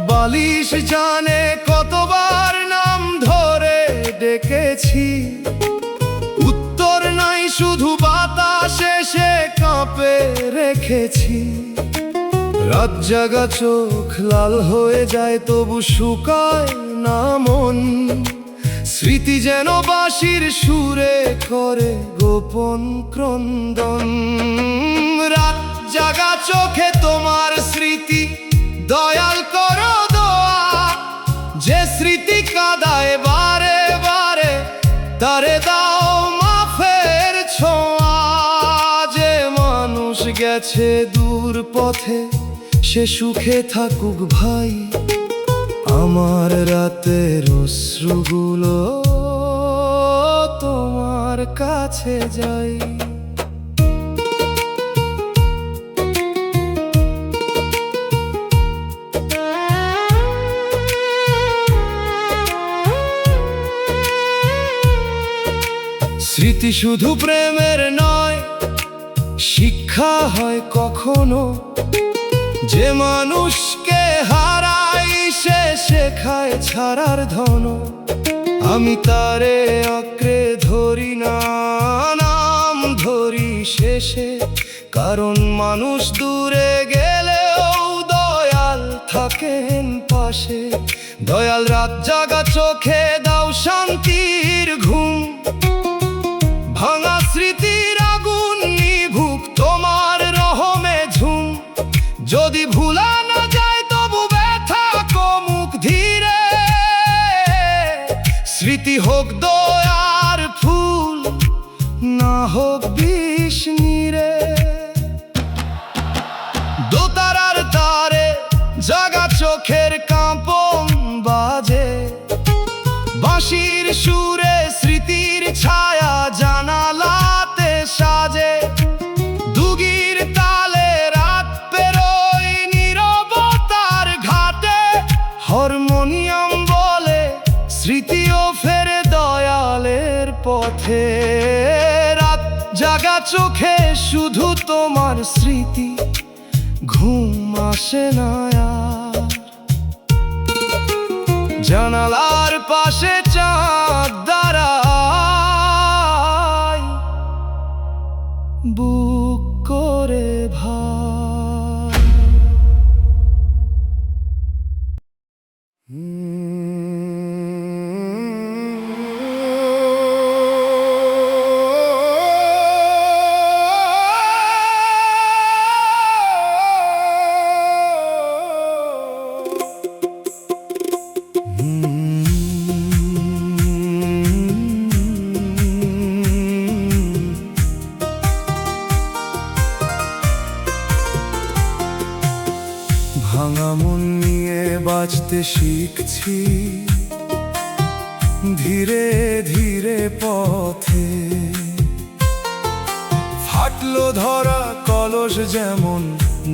বালিশ জানে কতবার নাম ধরে ডেকেছি, উত্তর নাই শুধু বাতাসে সে কাঁপে রেখেছি। রাত জাগা চোখ লাল হয়ে যায়, তবু শুকায় না মন। স্মৃতি যেন বাঁশির সুরে করে গোপন ক্রন্দন। রাত জাগা চোখে তোমার স্মৃতি, দয়াল করো দোয়া। যে স্মৃতি কাঁদায় বারে বারে, তারে দাও মাফের ছোঁয়া। যে মানুষ গেছে দূর পথে, সে সুখে থাকুক ভাই। আমার রাতের অশ্রুগুলো তোমার কাছে যাই। স্মৃতি শুধু প্রেমের নয়, শিক্ষা হয় কখনো। যে মানুষকে হারাই সে শেখায় ছাড়ার ধন। আমি তারে আঁকড়ে ধরি না, নাম ধরি শেষে। কারণ মানুষ দূরে গেলেও দয়াল থাকেন পাশে। দয়াল রাত জাগা চোখে দাও শান্তির ঘুম। ভাঙা স্মৃতির আগুন নিভুক তোমার রহমে ঝুম। যদি ভুলা না যায় তবু ব্যথা কমুক ধীরে। স্মৃতি হোক দয়ার ফুল, না হোক বিষ নীরে। দোতারার তারে জাগা চোখের কাঁপন বাজে। বাঁশির সুরে স্মৃতির ছায়া জানালাতে সাজে। দুগির তালে রাত পেরোয় নীরবতার ঘাটে। হারমোনিয়াম বলে স্মৃতিও ফেরে দয়ালের পথে। রাত জাগা চোখে শুধু তোমার স্মৃতি, ঘুম আসে না আর। জানালার পাশে চাঁদ দাঁড়ায়, বুক করে ভাই। ভাঙা মন নিয়ে বাঁচতে শিখছি ধীরে ধীরে পথে। ফাটলো ধরা কলস যেমন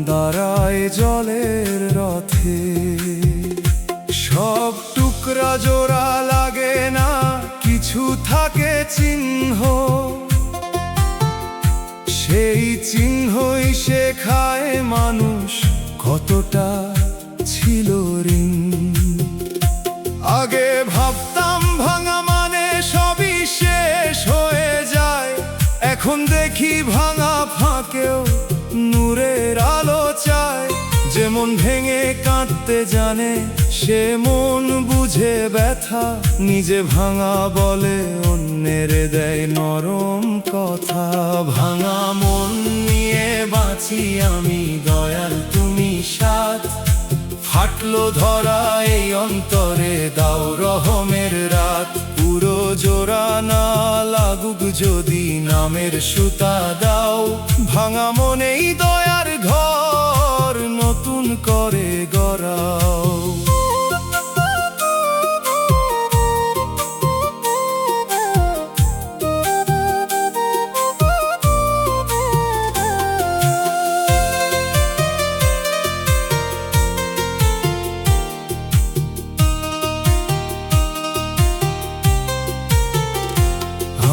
দাঁড়ায় জলের রথে। সব টুকরা জোড়া লাগে না, কিছু থাকে চিহ্ন। সেই চিহ্নই শেখায় মানুষ কতটা ছিল ঋণ। আগে ভাবতাম ভাঙা মানে সবই শেষ হয়ে যায়। এখন দেখি ভাঙা ফাঁকেও নূরের আলো চায়। যেমন ভেঙে কাঁদতে জানে সে মন বুঝে ব্যথা। নিজে ভাঙা বলে অন্যের দেয় নরম কথা। ভাঙা মন নিয়ে বাঁচি আমি দয়াল তুমি সাথ। ফাটলো ধরা এই অন্তরে দাও রহমের রাত। পুরো জোড়া না লাগুক যদি নামের সুতা দাও। ভাঙা মনেই দয়ার ঘর নতুন করে গড়াও।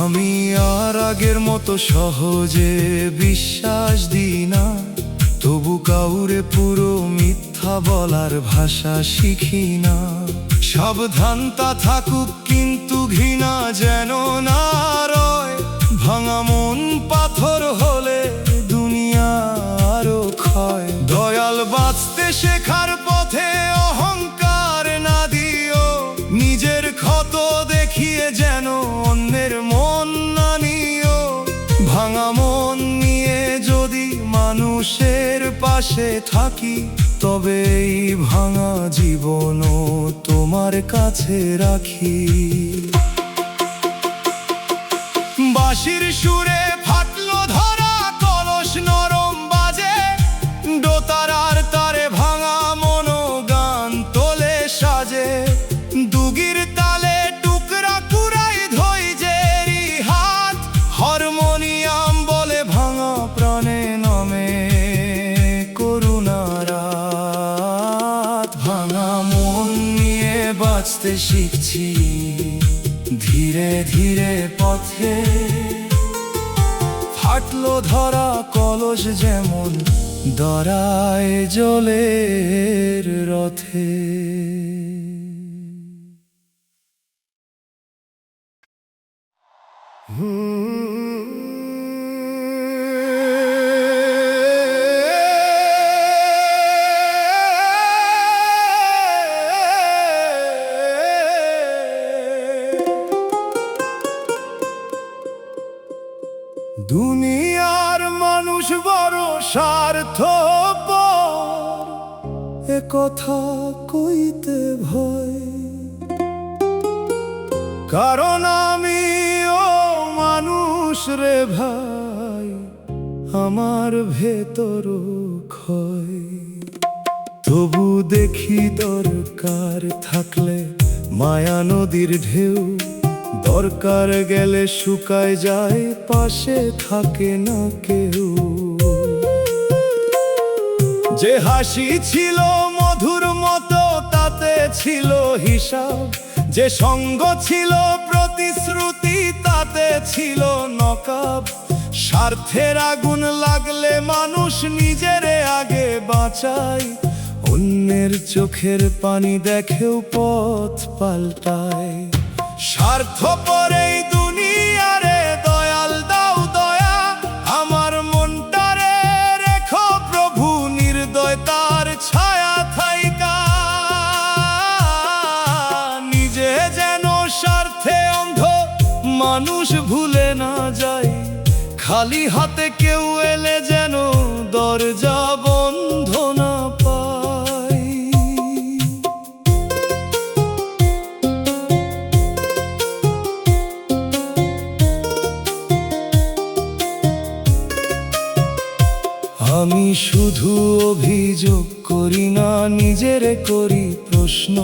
আমি আর আগের মতো সহজে বিশ্বাস দিই না। তবু কাউরে পুরো মিথ্যা বলার ভাষা শিখি না। সাবধানতা থাকুক কিন্তু ঘৃণা যেন না রয়। ভাঙা মন পাথর হলে দুনিয়া আরো ক্ষয়। দয়াল বাঁচতে শেখার পথে অহংকার না দিও। নিজের ক্ষত দেখিয়ে মানুষের পাশে থাকি, তবে এই ভাঙা জীবনও তোমার কাছে রাখি। বাঁশির সুরে ফাটলো ধরা কলস নরম বাজে, দোতারার তারে ভাঙা মনো গান তোলে সাজে। দুগির তালে টুকরা কুড়াই ধৈর্যেরই হাত, হারমোনিয়াম বলে ভাঙা প্রাণে নামে করুণারাত। ভাঙা মন নিয়ে বাঁচতে শিখছি ধীরে ধীরে পথে, ফাটলো ধরা কলস যেমন দরায় জলের রথে। দুনিয়ার মানুষ বড় স্বার্থপর, এ কথা কইতে ভয়, কারণ আমিও মানুষ রে ভাই, আমার ভেতর ক্ষয়। তবু দেখি দরকার থাকলে মায়া নদীর ঢেউ, দরকার গেলে শুকায় যায়, পাশে থাকে না কেউ। যে হাসি ছিল মধুর মতো তাতে ছিল হিসাব, যে সঙ্গ ছিল প্রতিশ্রুতি তাতে ছিল নকাব। স্বার্থের আগুন লাগলে মানুষ নিজেরে আগে বাঁচায়, অন্যের চোখের পানি দেখেও পথ পাল্টায়। স্বার্থপর এই দুনিয়ারে দয়াল দাও দয়া, আমার মনটারে রেখো প্রভু নির্দয়তার ছায়া থাইকা। নিজে যেন স্বার্থে অন্ধ মানুষ ভুলে না যায়, খালি হাতে কেউ এলে যেন দরজা বন্ধ না পায়। আমি শুধু অভিযোগ করি না, নিজেরে করি প্রশ্ন।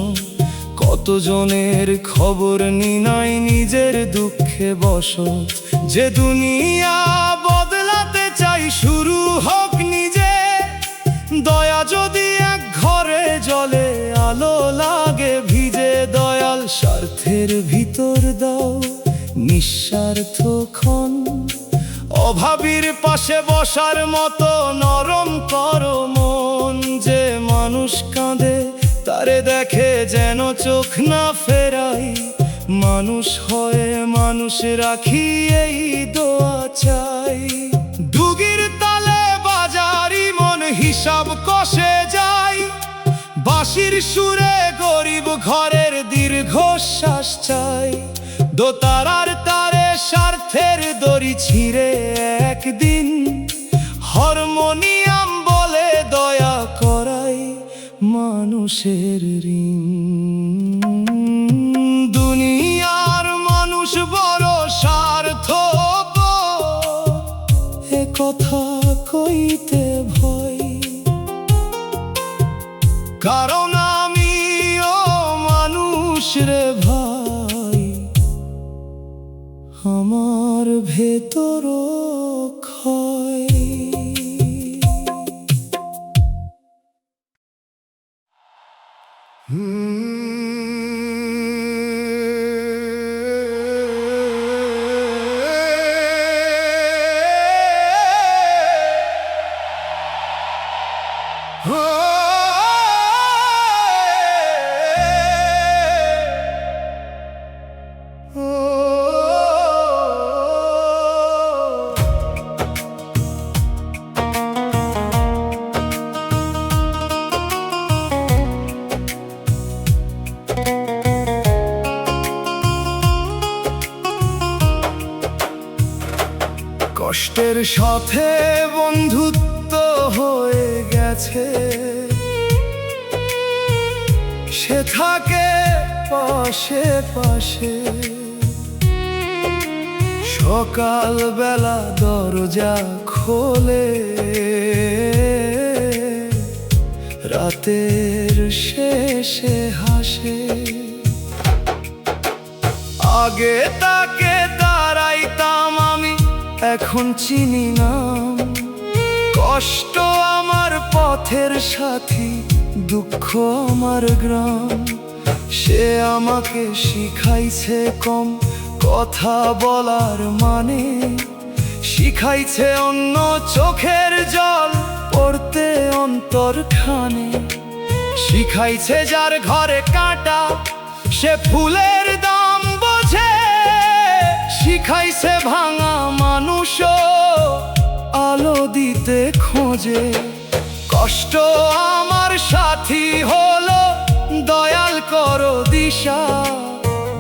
কতজনের খবর নি নাই নিজের দুঃখে বসত। যে দুনিয়া বদলাতে চাই শুরু হোক নিজে, দয়া যদি এক ঘরে জলে আলো লাগে ভিজে। দয়াল স্বার্থের ভিতর দাও নিঃস্বার্থ ক্ষণ, অভাবীর পাশে বসার মতো নরম করো মন। যে মানুষ কাঁদে তারে দেখে যেন চোখ না ফেরাই, মানুষ হয়ে মানুষ রাখি এই দোয়া চাই। দুগির তালে বাজারি মন হিসাব কষে যায়, বাঁশির সুরে গরিব ঘরের দীর্ঘশ্বাস চাই। দোতারার তারে স্বার্থের দড়ি ছিঁড়ে একদিন, হারমোনিয়াম বলে দয়া করাই মানুষের ঋণ। দুনিয়ার মানুষ বড় স্বার্থপর, এ কথা কইতে ভয়, কারণ আমিও মানুষ রে ভাই, আমার ভেতর ক্ষয়। কষ্টের সাথে বন্ধুত্ব গেছে, সে থাকে পাশে পাশে। সকালবেলা দরজা খোলে, রাতের শেষে হাসে। আগে তাকে দাঁড়াইতাম আমি, এখন চিনি না। কষ্ট আমার পথের সাথী, দুঃখ আমার গ্রাম। সে আমাকে শিখাইছে কম কথা বলার মানে, শিখাইছে অন্য চোখের জল পড়তে অন্তরখানে। শিখাইছে যার ঘরে কাঁটা সে ফুলের দাম বোঝে, শিখাইছে ভাঙা মানুষও আলো দিতে খোঁজে। কষ্ট আমার সাথী হলো, দয়াল করো দিশা।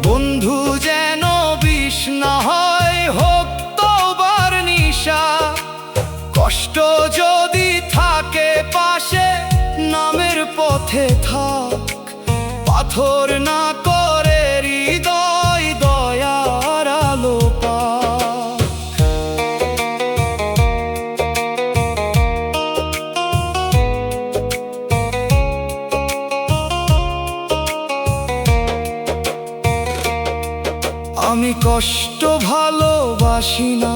বন্ধু যেন বিষ না হয়, হোক তোবার নিশা। কষ্ট যদি থাকে পাশে, নামের পথে থাক। পাথর না করে হৃদয় দয়ার আলো পাক। আমি কষ্ট ভালোবাসি না,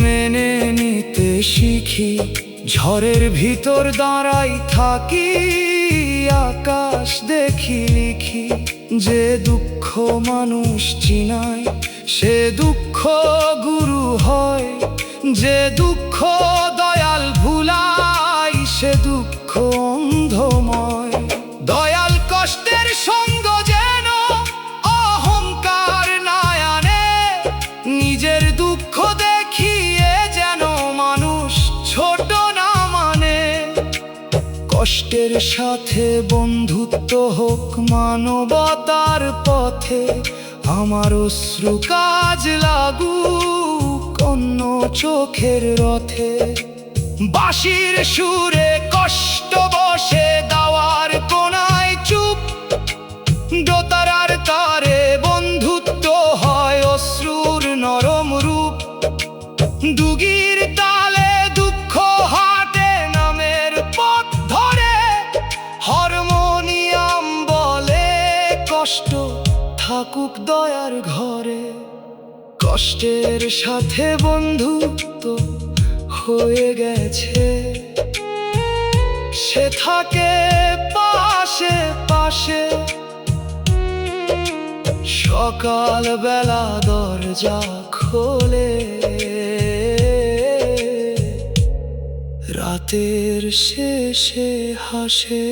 মেনে নিতে শিখি। ঝড়ের ভিতর দাঁড়াই থাকি, আকাশ দেখি লিখি। যে দুঃখ মানুষ চিনায়, সে দুঃখ গুরু হয়। যে দুঃখ দয়াল ভুলায়, সে দুঃখ অন্ধময়। দয়াল কষ্টের সঙ্গ যেন অহংকার না আনে, নিজের দুঃখ দেখিয়ে যেন মানুষ ছোট না মানে। কষ্টের সাথে বন্ধুত্ব হোক মানবতার পথে, আমার অশ্রু কাজ লাগুক অন্য চোখের রথে। বাঁশির সুরে কষ্ট বসে দাওয়ার কোনায় চুপ, দোতারার তারে বন্ধুত্ব হয় অশ্রুর নরম রূপ। দুগির তালে দুঃখ হাটে নামের পথ ধরে, হারমোনিয়াম বলে কষ্ট থাকুক দয়ার ঘরে। কষ্টের সাথে বন্ধুত্ব হয়ে গেছে, সে থাকে পাশে পাশে। সকালবেলা দরজা খোলে, রাতের শেষে হাসে।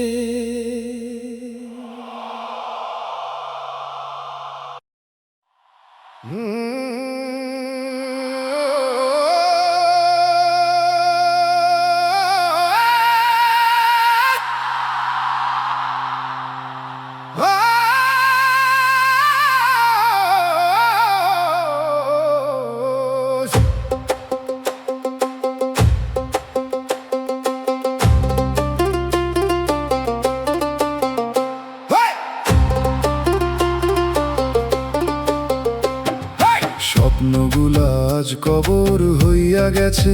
স্বপ্নগুলা আজ কবর হইয়া গেছে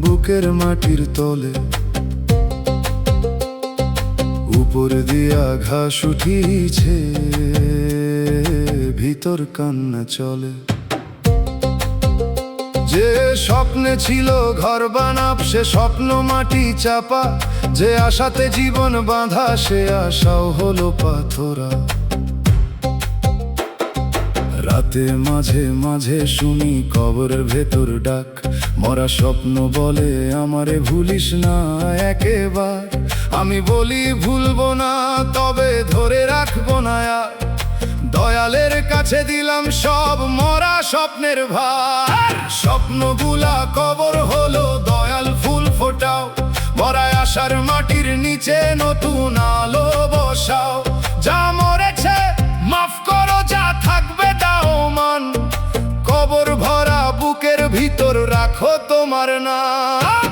বুকের মাটির তলে। উপর দিয়া ঘাস উঠিছে, ভিতর কান্না চলে। যে স্বপ্নে ছিল ঘর বানাব, সে স্বপ্ন মাটি চাপা। যে আশাতে জীবন বাঁধা, সে আশাও হলো পাথরা। রাতে মাঝে মাঝে শুনি কবরের ভেতর ডাক, মরা স্বপ্ন বলে আমারে ভুলিস না একেবার। আমি বলি ভুলবো না, তবে ধরে রাখবো না আর। দয়ালের কাছে দিলাম সব মরা স্বপ্নের ভার। স্বপ্নগুলা কবর হলো, দয়াল ফুল ফোটাও। মরা আশার মাটির নিচে নতুন আলো বসাও। যা মরেছে মাফ করো, যা থাকবে দাও মান। কবর ভরা বুকের ভিতর রাখো তোমার নাম।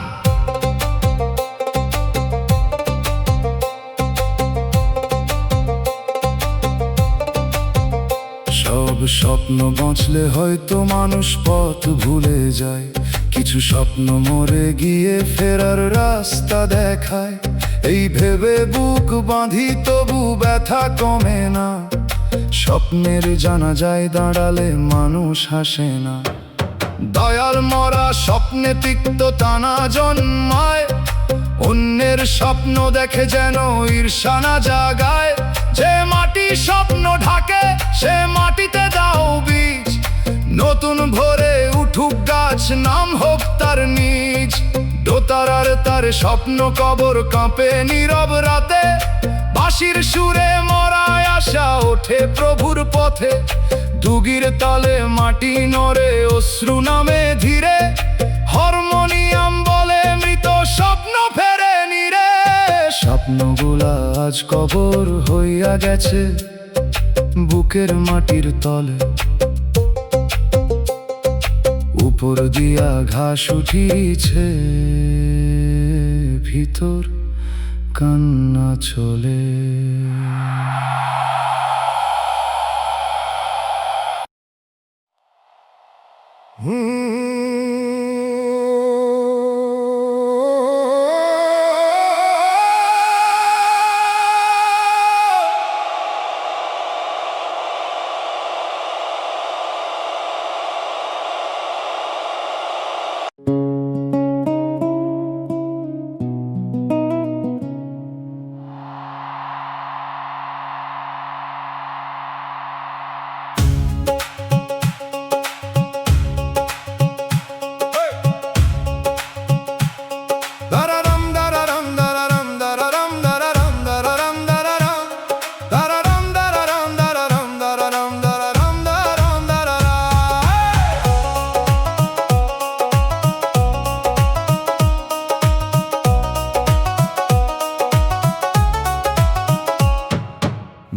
স্বপ্ন বাঁচলে হয়তো মানুষ পথ ভুলে যায়, কিছু স্বপ্ন মরে গিয়ে ফেরার রাস্তা দেখায়। এই ভেবে বুক বাঁধি তবু ব্যথা কমে না, স্বপ্নের জানাজায় দাঁড়ালে মানুষ হাসে না। দয়াল মরা স্বপ্নে তিক্ত টানা জন্মায়, অন্যের স্বপ্ন দেখে যেন ঈর্ষা না জাগায়। যে মাটি স্বপ্ন ঢাকে সে মাটিতে দাও বীজ, নতুন ভোরে উঠুক গাছ নাম হোক তার নিজ। দোতারার তার স্বপ্ন কবর কাঁপে নীরব রাতে, বাঁশির সুরে মরায় আশা ওঠে প্রভুর পথে। দুগির তালে মাটি নড়ে অশ্রু নামে ধীরে, হারমোনিয়াম বলে মৃত স্বপ্ন ফেরে নিরে। স্বপ্নগুলা আজ কবর হইয়া গেছে বুকের মাটির তলে, উপর দিয়া ঘাস উঠিছে ভিতর কান্না চলে।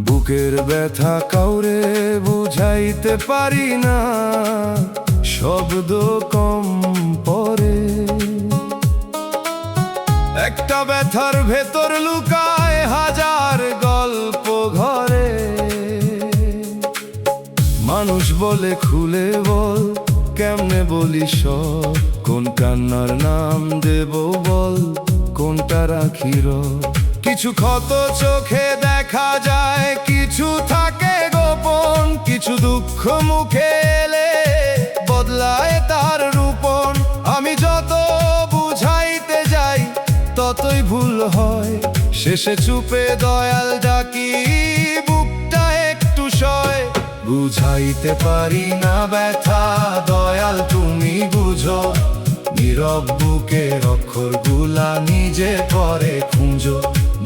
বুকের ব্যথা কাউরে বুঝাইতে পারি না, শব্দ কম পরে। একটা ব্যথার ভেতর লুকায় হাজার গল্প ঘরে। মানুষ বলে খুলে বল, কেমনে বলি সব, কোন কান্নার নাম দেব বল, কোনটা রাখি রব। কিছু ক্ষত চোখে দেখা যায়, কিছু থাকে গোপন, কিছু দুঃখ মুখে এলে বদলায় তার রূপন। আমি যত বুঝাইতে যাই ততই ভুল হয়, শেষে চুপে দয়াল ডাকি বুকটা একটু সয়। বুঝাইতে পারি না ব্যথা দয়াল তুমি বুঝো, নীরব বুকের অক্ষরগুলা নিজে পরে খুঁজো।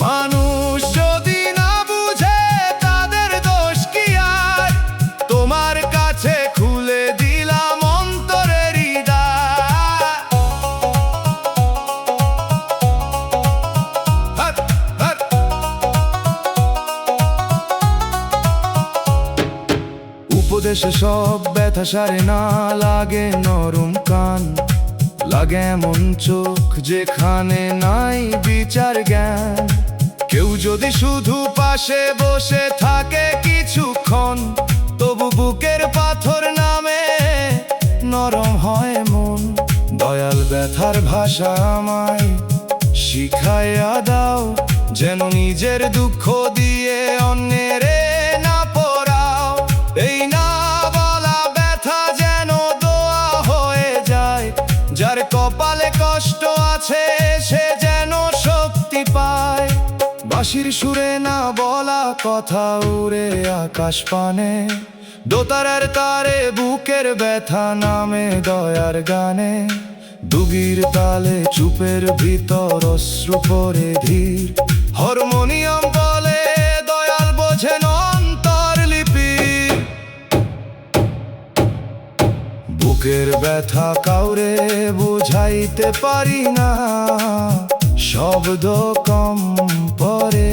মানুষ যদি না বুঝে তাদের দোষ কি আর, তোমার কাছে খুলে দিলাম অন্তরের হৃদয়। উপদেশে সব ব্যথা সারে না, লাগে নরম কান, লাগে এমন চোখ যেখানে নাই বিচার জ্ঞান। কেউ যদি শুধু পাশে বসে থাকে কিছুক্ষণ, তবু বুকের পাথর নামে নরম হয় মন। দয়াল ব্যথার ভাষা আমায় শিখাইয়া দাও, যেন নিজের দুঃখ দিয়ে অন্যের না পড়াও। এই না বলা ব্যথা যেন দোয়া হয়ে যায়, যার কপালে কষ্ট আছে সে যেন শক্তি পায়। বাঁশির সুরে না বলা কথা উড়ে আকাশ পানে, দোতারার তারে বুকের ব্যথা নামে দয়ার গানে। দুগির তালে চুপের ভিতর অশ্রু পড়ে ধীর, হারমোনিয়াম বলে দয়াল বোঝেন অন্তর লিপি। বুকের ব্যথা কাউরে বুঝাইতে পারি না, শব্দ কম পরে।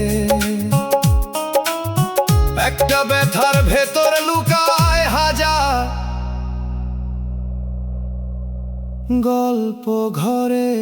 একটা ব্যথার ভেতর লুকায় হাজার গল্প ঘরে।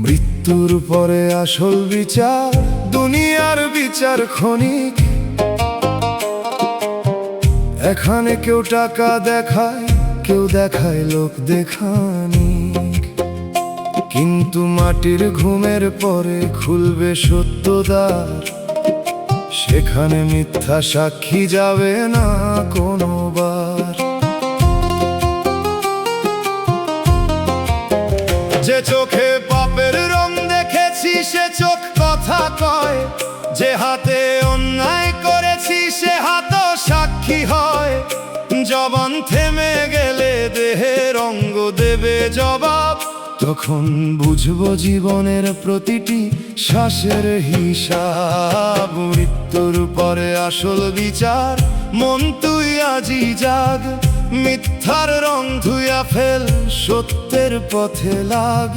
মৃত্যুর পরে আসল বিচার, দুনিয়ার বিচার ক্ষণিক। এখানে কেউ টাকা দেখায়, কেউ দেখায় লোক দেখানি, কিন্তু মাটির ঘুমের পরে খুলবে সত্যদ্বার। সেখানে মিথ্যা সাক্ষী যাবে না কোনোবার। যে চোখে পাপের রং দেখেছি সে চোখ কথা কয়, যে হাতে অন্যায় করেছি সে হাতও সাক্ষী হয়। জবান থেমে গেলে দেহের অঙ্গ দেবে জবাব, তখন বুঝবো জীবনের প্রতিটি শ্বাসের হিসাব। মৃত্যুর পরে আসল বিচার, মন তুই আজি জাগ। মিথ্যার রং ধুইয়া ফেল, সত্যের পথে লাগ।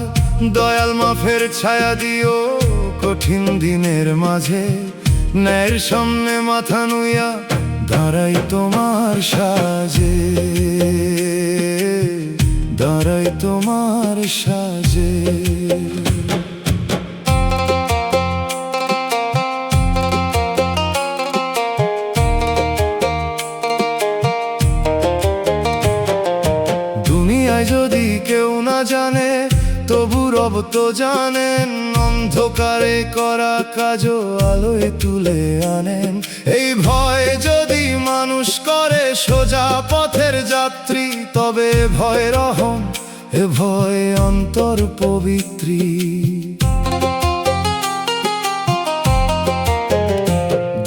দয়াল মাফের ছায়া দিও কঠিন দিনের মাঝে, ন্যায়ের সামনে মাথা নুইয়া দাঁড়াই তোমার সাজে, দাঁড়াই তোমার সাজে। দুনিয়ায় যদি কেউ না জানে তবু রব তো জানেন, অন্ধকারে করা কাজও আলোয় তুলে আনেন। এই ভয় যদি মানুষ করে সোজা পথের যাত্রী, তবে ভয় রহম, এ ভয় অন্তর পবিত্রী।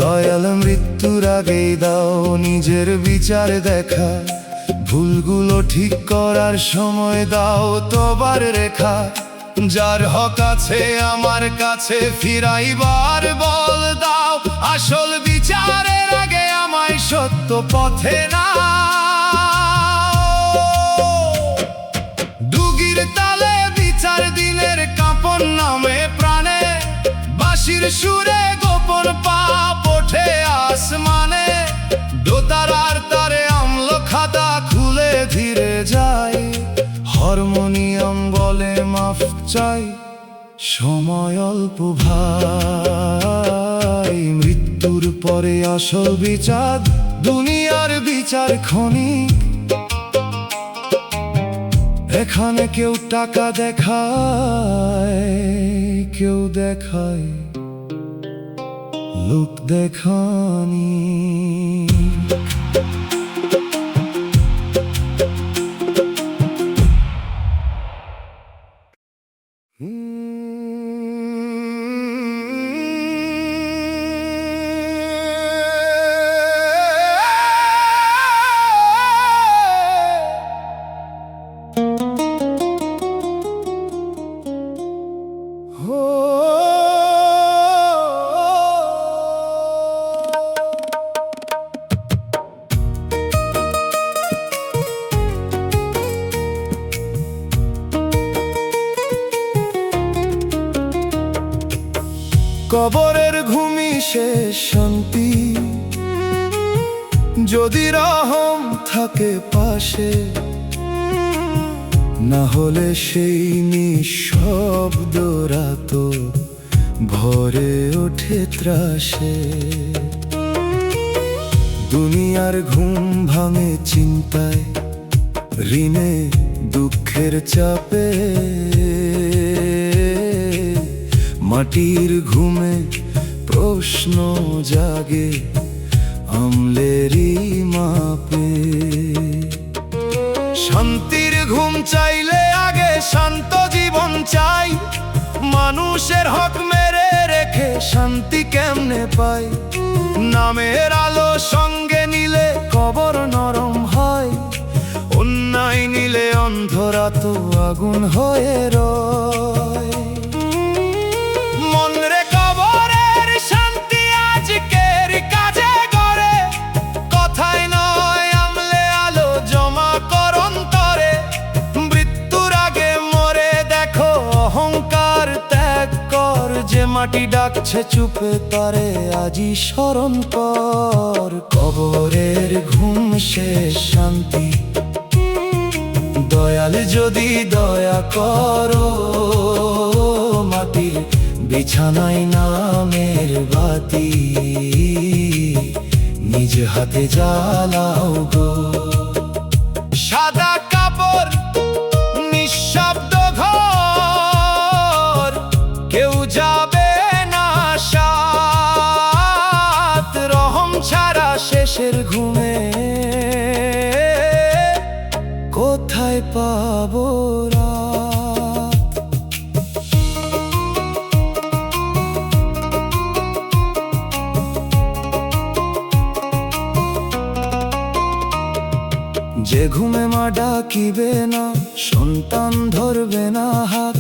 দয়াল মৃত্যুর আগেই দাও নিজের বিচার দেখা, ভুলগুলো ঠিক করার সময় দাও তোবার রেখা। যার হক আছে আমার কাছে ফিরাইবার বল দাও, আসল বিচারের আগে আমায় সত্য পথে না। ডুগির তালে বিচার দিনের কাঁপন নামে প্রাণে, বাঁশির সুরে গোপন পাপ ওঠে আসমানে। দোতারার তারে আমল খাতা খুলে ধীরে যায়, হারমোনিয়াম বলে মাফ চাই, সময় অল্প ভাই। মৃত্যুর পরে আসল বিচার, দুনিয়ার বিচার ক্ষণিক। এখানে কেউ টাকা দেখায়, কেউ দেখায় লোক দেখানি। কবরের ঘুমি শেষ শান্তি, যদি রহম থাকে পাশে, না হলে সেই নিঃশব্দ রাত ভরে ওঠে ত্রাসে। দুনিয়ার ঘুম ভাঙে চিন্তায়, ঋণে দুঃখের চাপে। মাটির ঘুমে প্রশ্ন জাগে আমলেরই মাপে। শান্তির ঘুম চাইলে আগে শান্ত জীবন চাই, মানুষের হক মেরে রেখে শান্তি কেমনে পাই। নামের আলো সঙ্গে নিলে কবর নরম হয়, অন্যায় নিলে অন্ধরা তো আগুন হয়ে রয়। মাটি ডাকছে চুপে তারে আজি স্মরণ কর। কবরের ঘুম শেষ শান্তি, দয়াল যদি দয়া করো, মাটির বিছানায় নামের বাতি নিজ হাতে জ্বালাও গো। সাদা কাপড় নিঃশব্দ ঘর, কেউ যাবে না সাথ, রহম ছাড়া শেষের ঘুমে কোথায় পাবো রাত। যে ঘুমে মা ডাকিবে না, সন্তান ধরবে না হাত,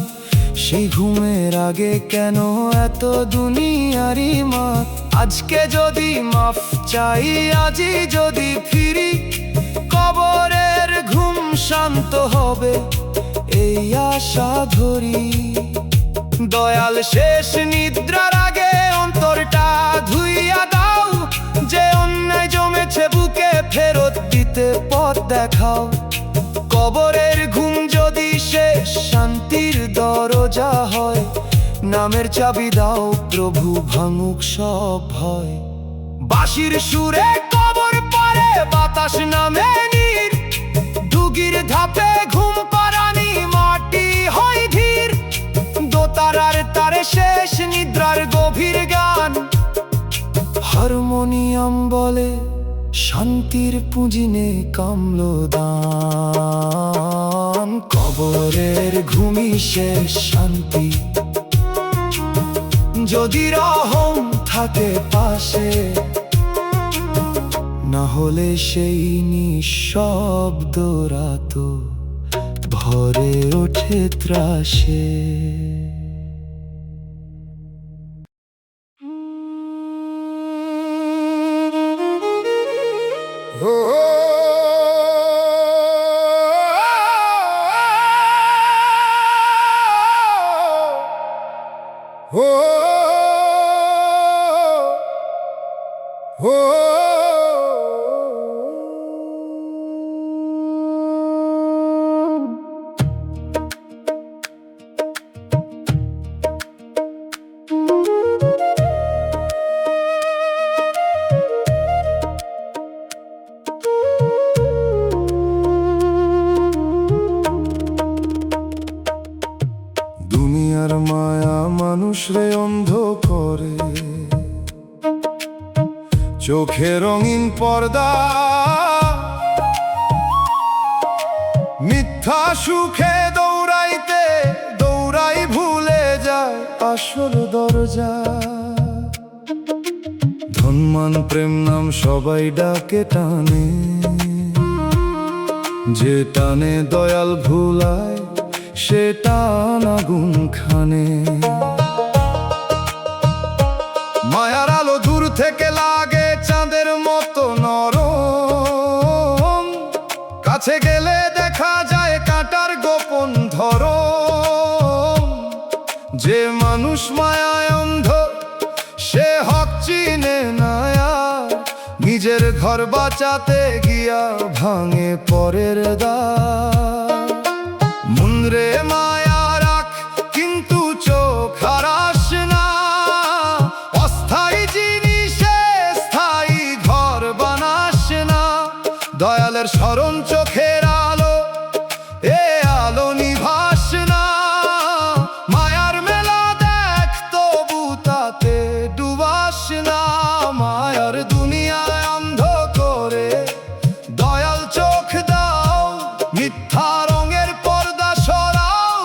সেই ঘুমের আগে কেন এত দুনিয়ারি মাত। আজকে যদি মাফ চাই, আজই যদি ফিরি, কবরের ঘুম শান্ত হবে এই আশা ধরি। দয়াল শেষ নিদ্রার আগে অন্তরটা ধুইয়া দাও, যে অন্যায় জমেছে বুকে ফেরত দিতে পথ দেখাও। কবরের ঘুম যদি শেষ শান্তির দরজা হয়, নামের চাবি দাও প্রভু ভাঙুক সব ভয়। বাঁশির সুরে কবর পারে বাতাস নামে নীর, ডুগির ধাপে ঘুম পারানি মাটি হয় ধীর। দোতারার তারে শেষ নিদ্রার গভীর গান, হারমোনিয়াম বলে শান্তির পুঁজি নে কামল দান। কবরের ঘুমি শেষ শান্তি, যদি রহম থাকে পাশে, না হলে সেই নিঃশব্দ রাত ভরে ওঠে ত্রাসে। দুনিয়ার মায়া মানুষরে অন্ধ করে, চোখে রঙিন পর্দা, মিথ্যা সুখে দৌড়াইতে দৌড়াই ভুলে যায় আসল দরজা। ধনমান প্রেম নাম সবাই ডাকে টানে, যে টানে দয়াল ভুলায় সে টান আগুন খানে। মায়ার আলো দূর থেকে লাগে চাঁদের মতো নরম, কাছে গেলে দেখা যায় কাঁটার গোপন ধরম। যে মানুষ মায়ায় অন্ধ সে হক চিনে না আর, নিজের ঘর বাঁচাতে গিয়া ভাঙে পরের দ্বার। মনরে মায়া রাখ কিন্তু চোখ হারাস না, অস্থায়ী জিনিসে স্থায়ী ঘর বানাস না। দয়ালের স্মরণ চোখের আলো, এ আলো নিভাস না। মায়ার মেলা দেখ তবু তাতে ডুবাস না। মায়ার দুনিয়ায় অন্ধ করে দয়াল চোখ দাও, মিথ্যা রঙের পর্দা সরাও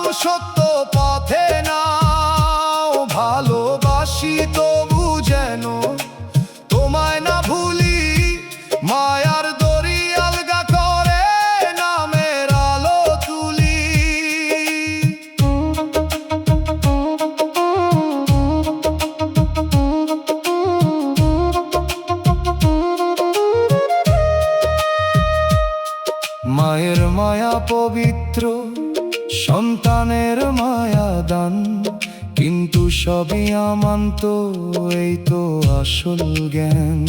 কিন্তু সবই আমান্ত, এই তো আসল জ্ঞান।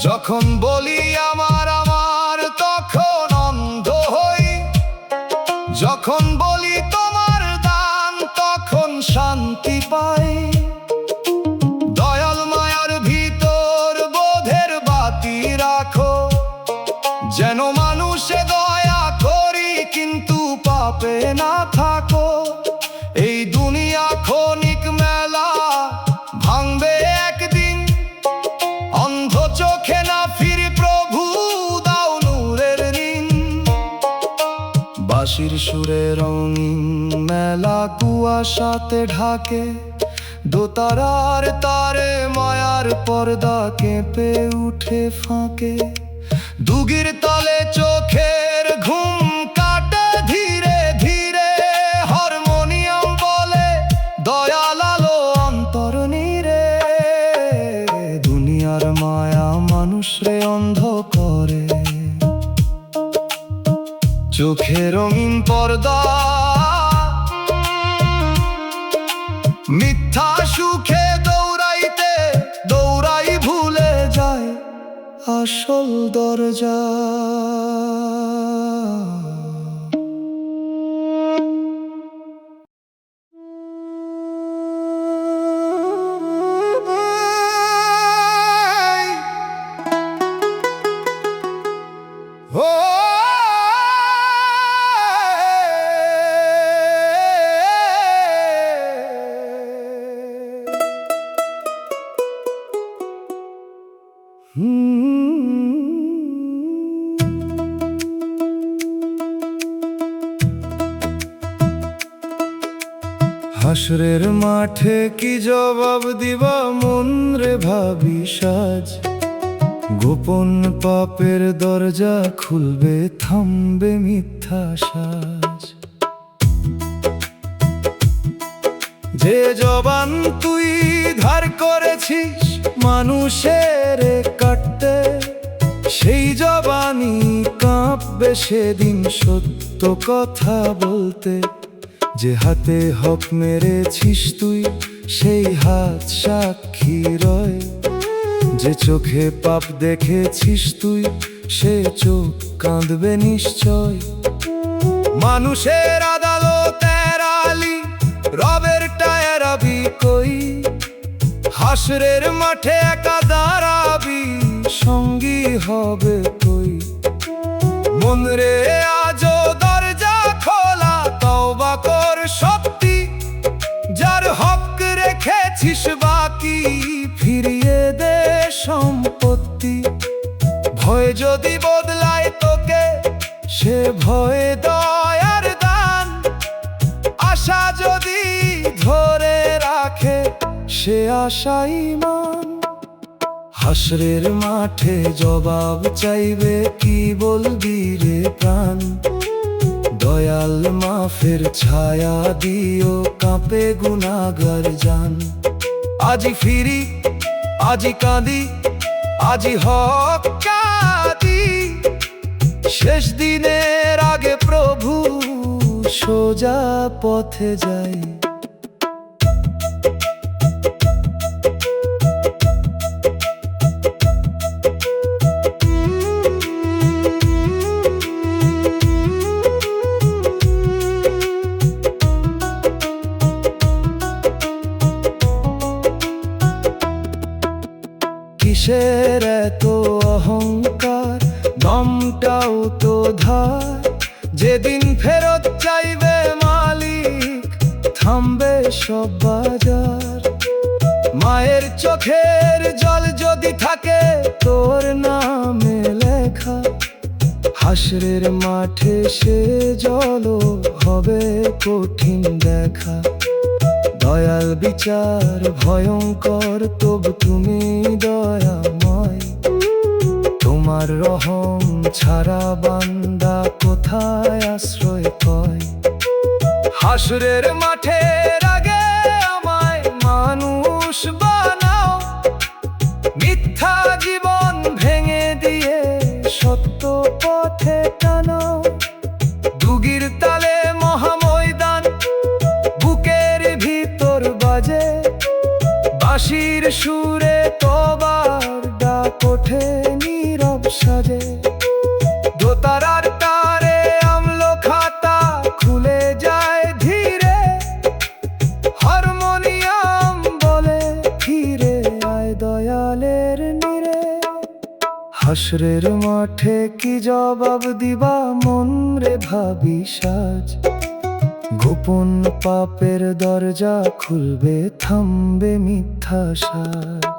যখন বলি আমার আমার তখন অন্ধ হই, যখন বলি তোমার দান তখন শান্তি পাই। দয়াল মায়ার ভিতর বোধের বাতি রাখো, যেন মানুষে দয়া করি কিন্তু পাপে না থাকো। এই দুনিয়া ক্ষণিক মেলা, ভাঙবে একদিন, অন্ধ চোখে না ফিরি প্রভু দাও নূরের ঋণ। বাঁশির সুরে রঙিন মেলা কুয়াশাতে ঢাকে, দোতারার তারে মায়ার পর্দা কেঁপে উঠে ফাঁকে। দুগির তালে চোখের ঘুম কাটে ধীরে ধীরে, হারমোনিয়াম বলে দয়াল আলো অন্তর নীরে। দুনিয়ার মায়া মানুষরে অন্ধ করে, চোখে রঙিন পর্দা মিথ্যা সুখে দৌড়াইতে দৌড়াই ভুলে যায় আসল দরজা। হাসরের মাঠে কি জবাব দিবা মন রে ভাবি সাজ, গোপন পাপের দরজা খুলবে থামবে মিথ্যা সাজ। যে জবান তুই ধার করেছিস মানুষের কাটতে, সেই জবানই কাঁপবে সেদিন সত্য কথা বলতে। যে হাতে হক মেরেছিস তুই সেই হাত সাক্ষী রয়, যে চোখে পাপ দেখেছিস তুই সে চোখ কাঁদবে নিশ্চয়। মানুষের আদালত এড়ালি রবের টায়ারাবি কই, হাসরের মাঠে একা দাঁড়াবি সঙ্গী হবে কই। মন রে আজো দরজা খোলা, তওবা কর সত্যি, যার হক রেখেছিস বাকি ফিরিয়ে দে সম্পত্তি। ভয় যদি বদলায় তোকে সে ভয় দয়ার দান, আশা যদি ধরে রাখে সে আশা ঈমান। হাসরের মাঠে জবাব চাইবে কি বলবি রে প্রাণ, দয়াল মাফের ছায়া দিও কাঁপে গুনাহগার জান। আজি ফিরি আজি কাঁদি আজি হক কাঁদি, শেষ দিনের আগে প্রভু সোজা পথে যাই। কিসের এত অহংকার, দমটাও তো ধার, যেদিন ফেরত চাইবে মালিক থামবে সব বাজার। মায়ের চোখের জল যদি থাকে তোর নামে লেখা, হাসরের মাঠে সে জলও হবে কঠিন দেখা। দয়াল বিচার ভয়ঙ্কর তবু তুমি দয়াময়, তোমার রহম ছাড়া বান্দা কোথায় আশ্রয় পায়। হাসরের মাঠের আগে আমায় মানুষ বানাও, মিথ্যা জীবন ভেঙে দিয়ে সত্য পথে টানাও। দুগির তালে মহাময়দান, বুকের ভিতর বাঁশির সুরে তোবার ডাক ওঠে নীরব সাজে, দোতারার তারে আমলো খাতা খুলে যায় ধীরে, হারমোনিয়াম বলে ফিরে আয় দয়ালের নীরে। হাসরের মাঠে কি জবাব দিবা মন রে ভাবি সাজ, গোপন পাপের দরজা খুলবে থামবে মিথ্যা সাজ।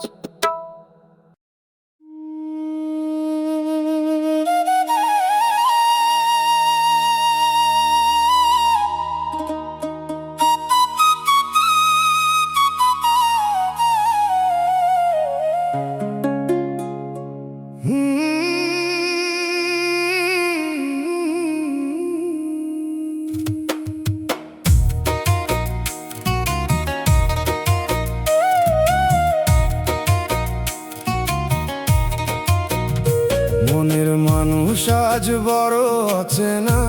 মনের মানুষ আজ বড় অচেনা,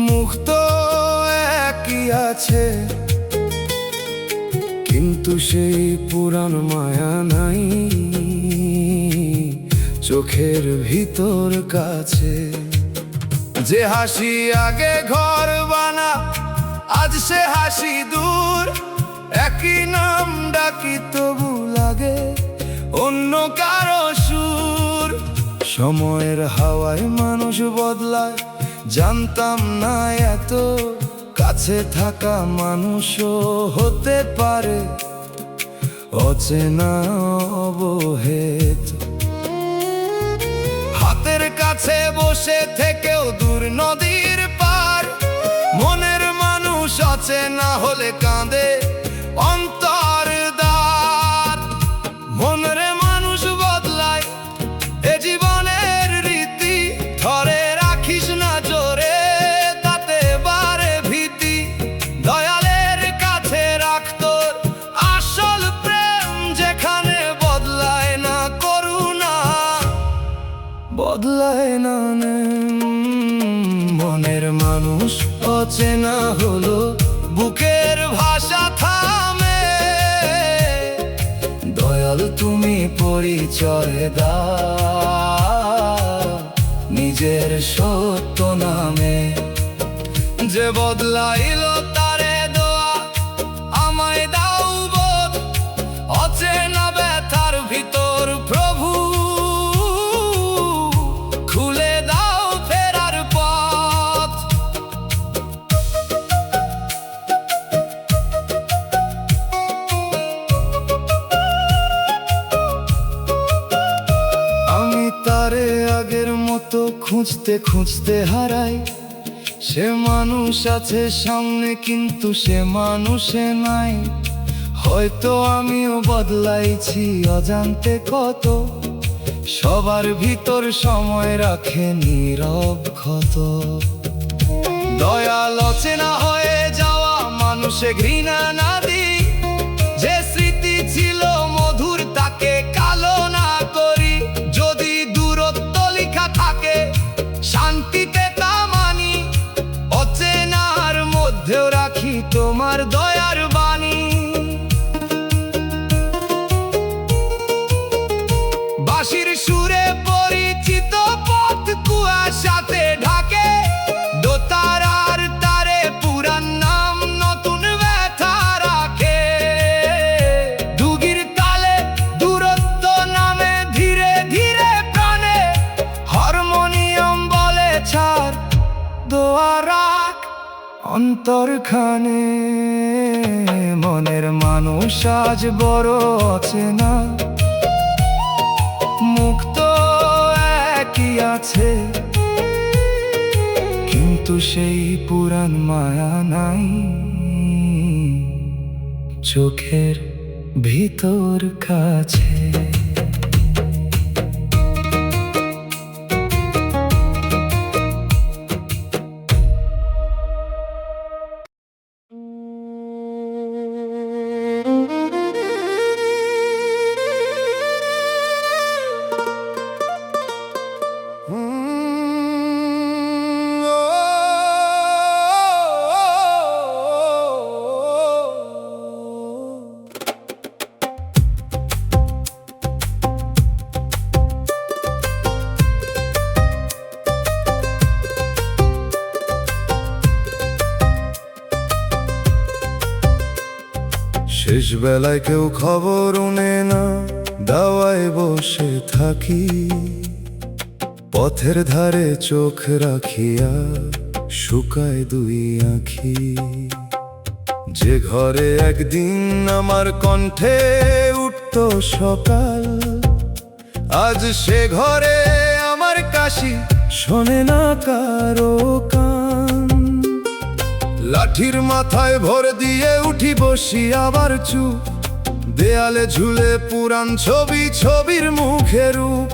মুখ তো একই আছে, কিন্তু সেই পুরান মায়া নাই চোখের ভিতর কাছে। যে হাসি আগে ঘর বানা আজ সে হাসি দূর, একই নাম ডাকি তবু লাগে অন্য কারো সুর। সময়ের হাওয়ায় মানুষ বদলায় জানতাম না এত, কাছে থাকা মানুষও হতে পারে অচেনা অবহেত। হাতের কাছে বসে থেকেও দূর নদীর পার, মনের মানুষ অচেনা হলে কাঁদে অন্তর দ্বার। মনের মানুষ বদলায় এ জীবনের রীতি, ধরে রাখিস না জোরে তাতে বারে ভীতি। দয়ালের কাছে রাখ তোর আসল প্রেম, যেখানে বদলায় না করুণা বদলায় না মনের মানুষ অচেনা হলো বুকের ভাষা থামে। দয়াল তুমি পরিচয় দাও নিজের সত্য নামে, যে বদলাইল তারে দোয়া আমায় দাও বোধ। অচেনা ব্যথার ভিতর প্রভু খুলে দাও ফেরার পথ। আমি তারে আগের মতো খুঁজতে খুঁজতে হারাই, সে মানুষ আছে সামনে কিন্তু সে মানুষে নাই। হয়তো আমিও বদলাইছি অজান্তে কত, সবার ভিতর সময় রাখে নীরব ক্ষত। দয়াল অচেনা হয়ে যাওয়া মানুষে ঘৃণা না দিই, যে স্মৃতি ছিল মধুর তাকে কালো না করি। যদি দূরত্ব লেখা থাকে শান্তিতে তা মানি, অচেনার মধ্যেও রাখি তোমার দয়ার বাণী। বাঁশির সুরে পরিচিত পথ কুয়াশাতে ঢাকে, দোতারার তারে পুরান নাম নতুন ব্যথা রাখে। দুগির তালে দূরত্ব নামে ধীরে ধীরে প্রাণে, হারমোনিয়াম বলে ছাড় দোয়া রাখ অন্তরখানে। মনের মানুষ আজ বড় অচেনা, মুখ তো একই আছে, কিন্তু সেই পুরান মায়া নাই চোখের ভিতর কাছে। শেষ বেলায় কেউ খবর উনে না, দাওয়ায় বসে থাকি, পথের ধারে চোখ রাখিয়া শুকায় দুই আঁখি। যে ঘরে একদিন আমার কণ্ঠে উঠত সকাল, আজ সে ঘরে আমার কাশি শোনে না কারো কান। লাঠির মাথায় ভর দিয়ে উঠি বসি আবার চুপ, দেয়ালে ঝুলে পুরান ছবি, ছবির মুখে রূপ।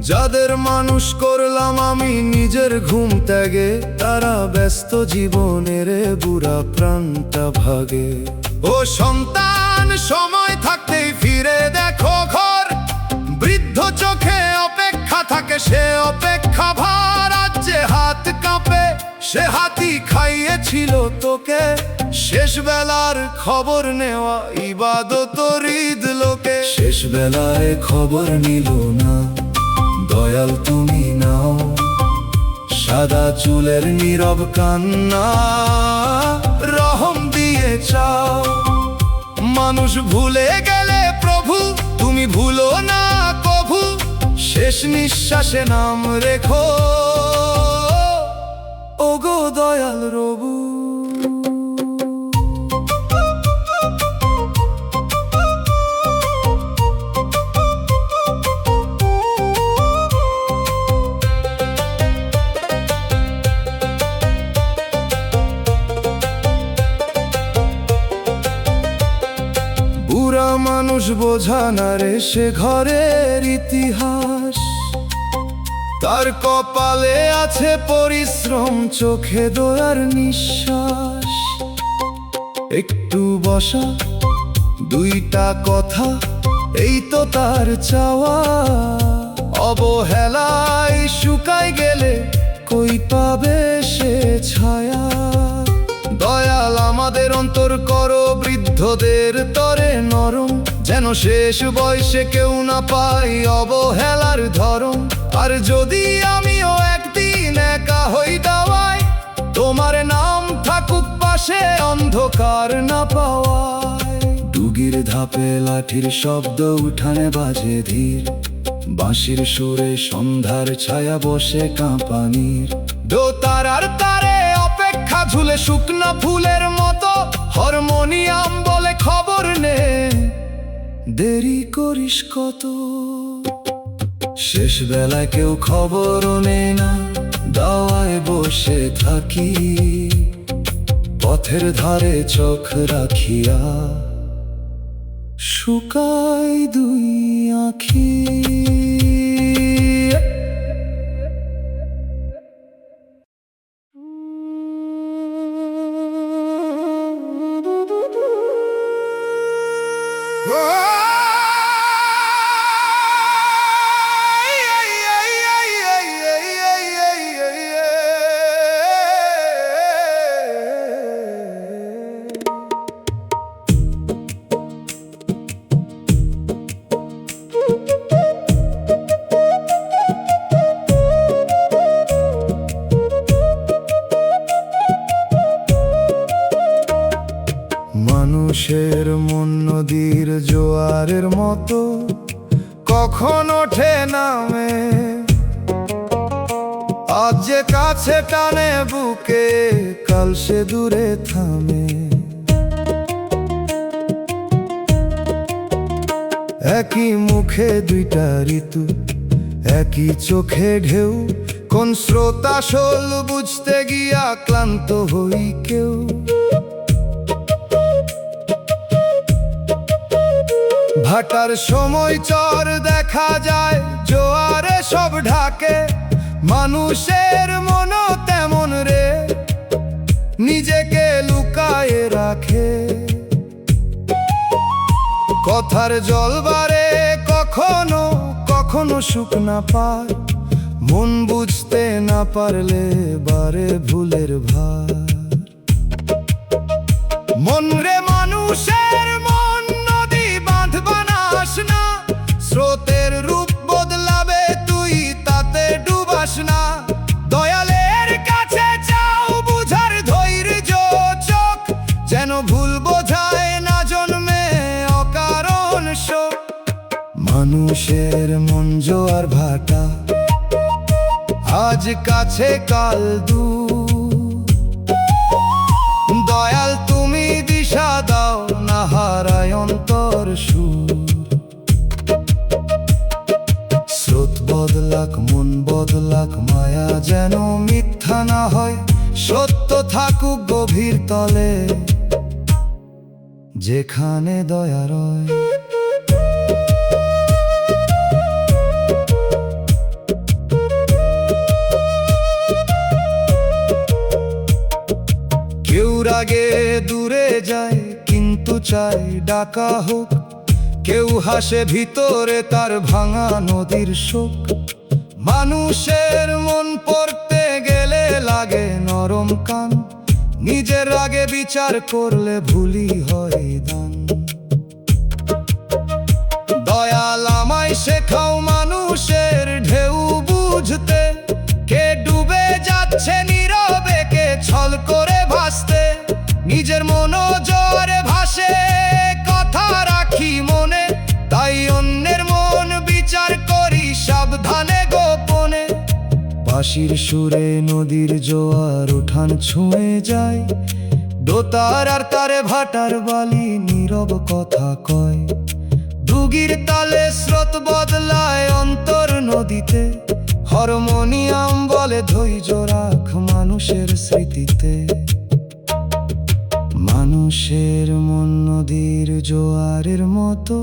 যাদের মানুষ করলাম আমি নিজের ঘুম ত্যাগে, তারা ব্যস্ত জীবনের বুড়া প্রাণটা ভাগে। ও সন্তান, সময় থাকতেই ফিরে দেখো ঘর, বৃদ্ধ চোখে অপেক্ষা থাকে, সে অপেক্ষা ভার। আজ যে হাত কাঁপে সে হাতি খাইয়েছিল তোকে, শেষ বেলার খবর নেওয়া ইবাদত হৃদ লোকে। শেষ বেলায় খবর নিল না, দয়াল তুমি নাও, সাদা চুলের নীরব কান্না রহম দিয়ে চাও। মানুষ ভুলে গেলে প্রভু তুমি ভুলো না কভু, শেষ নিঃশ্বাসে নাম রেখো ওগো দয়াল রবু। বুড়া মানুষ বোঝা না রে সে ঘরের ইতিহাস, তার কপালে আছে পরিশ্রম, চোখে দয়ার নিঃশ্বাস। একটু বসা, দুইটা কথা, এই তো তার চাওয়া। অবহেলায় শুকাই গেলে কই পাবে সে ছায়া। দয়াল আমাদের অন্তর করো বৃদ্ধদের তরে নরম, যেন শেষ বয়সে কেউ না পাই অবহেলার ধরম। আর যদি আমিও একদিন একা হই দাওয়ায়, তোমার নাম থাকুক পাশে অন্ধকার না পাওয়ায়। ডুগির ধাপে লাঠির শব্দ উঠানে বাজে ধীর, বাঁশির সুরে সন্ধ্যার ছায়া বসে কাঁপানির। দোতারার তারে অপেক্ষা ঝুলে শুকনা ফুলের মতো, হারমোনিয়াম বলে খবর নে, দেরি করিস কত। শেষ বেলায় কেউ খবর নেয় না, দাওয়ায় বসে থাকি, পথের ধারে চোখ রাখিয়া শুকায় দুই আঁখি। মানুষের মন নদীর জোয়ারের মতো, কখন ওঠে নামে, আজ যে কাছে টানে বুকে, কাল সে দূরে থামে। একই মুখে দুইটা ঋতু, একই চোখে ঢেউ, কোন স্রোত আসল বুঝতে গিয়া ক্লান্ত হই কেউ। ভাটার সময় চর দেখা যায়, জোয়ারে সব ঢাকে, মানুষের মনও তেমন রে, নিজেকে লুকায়ে রাখে। কথার জল বারে কখনো কখনো শুকনা পায়, মন বুঝতে না পারলে বারে ভুলের ভার। মন রে মানুষের মন নদী বাঁধ বানাস না, স্রোতের রূপ বদলাবে তুই তাতে ডুবাস না। দয়ালের কাছে চাও বুঝার ধৈর্য চোখ, যেন ভুল বোঝায় না জন্মে মানুষের মন জোয়ার ভাটা, আজ কাছে কাল দূর। দয়াল তুমি দিশা দাও, না হারায় অন্তর সুর। স্রোত বদলাক, মন বদলাক, মায়া যেন মিথ্যা না হয়, সত্য থাকুক গভীর তলে, যেখানে দয়া রয়। কেউ রাগে দূরে যায়, কিন্তু চাই ডাকা হোক। কেউ হাসে ভিতরে তার ভাঙা নদীর শোক। মানুষের মন পড়তে গেলে লাগে নরম কান, নিজের রাগে বিচার করলে ভুলই হয় দান। দয়াল আমায় শেখাও মানুষের ঢেউ বুঝতে, কে ডুবে যাচ্ছে নীরবে, কে ছল করে ভাসতে। নিজের মনোজরে ভাসে, কথা রাখি মনে, তাই অন্যের মন বিচার করি সাবধানে গোপনে। বাঁশির সুরে নদীর জোয়ার উঠান ছুঁয়ে যায়, দোতার আর তারে ভাটার বালি নীরব কথা কয়। ডুগির তালে স্রোত বদলায় অন্তর নদীতে, হারমোনিয়াম বলে ধৈর্য রাখ মানুষের স্মৃতিতে। মানুষের মন নদীর জোয়ারের মতো,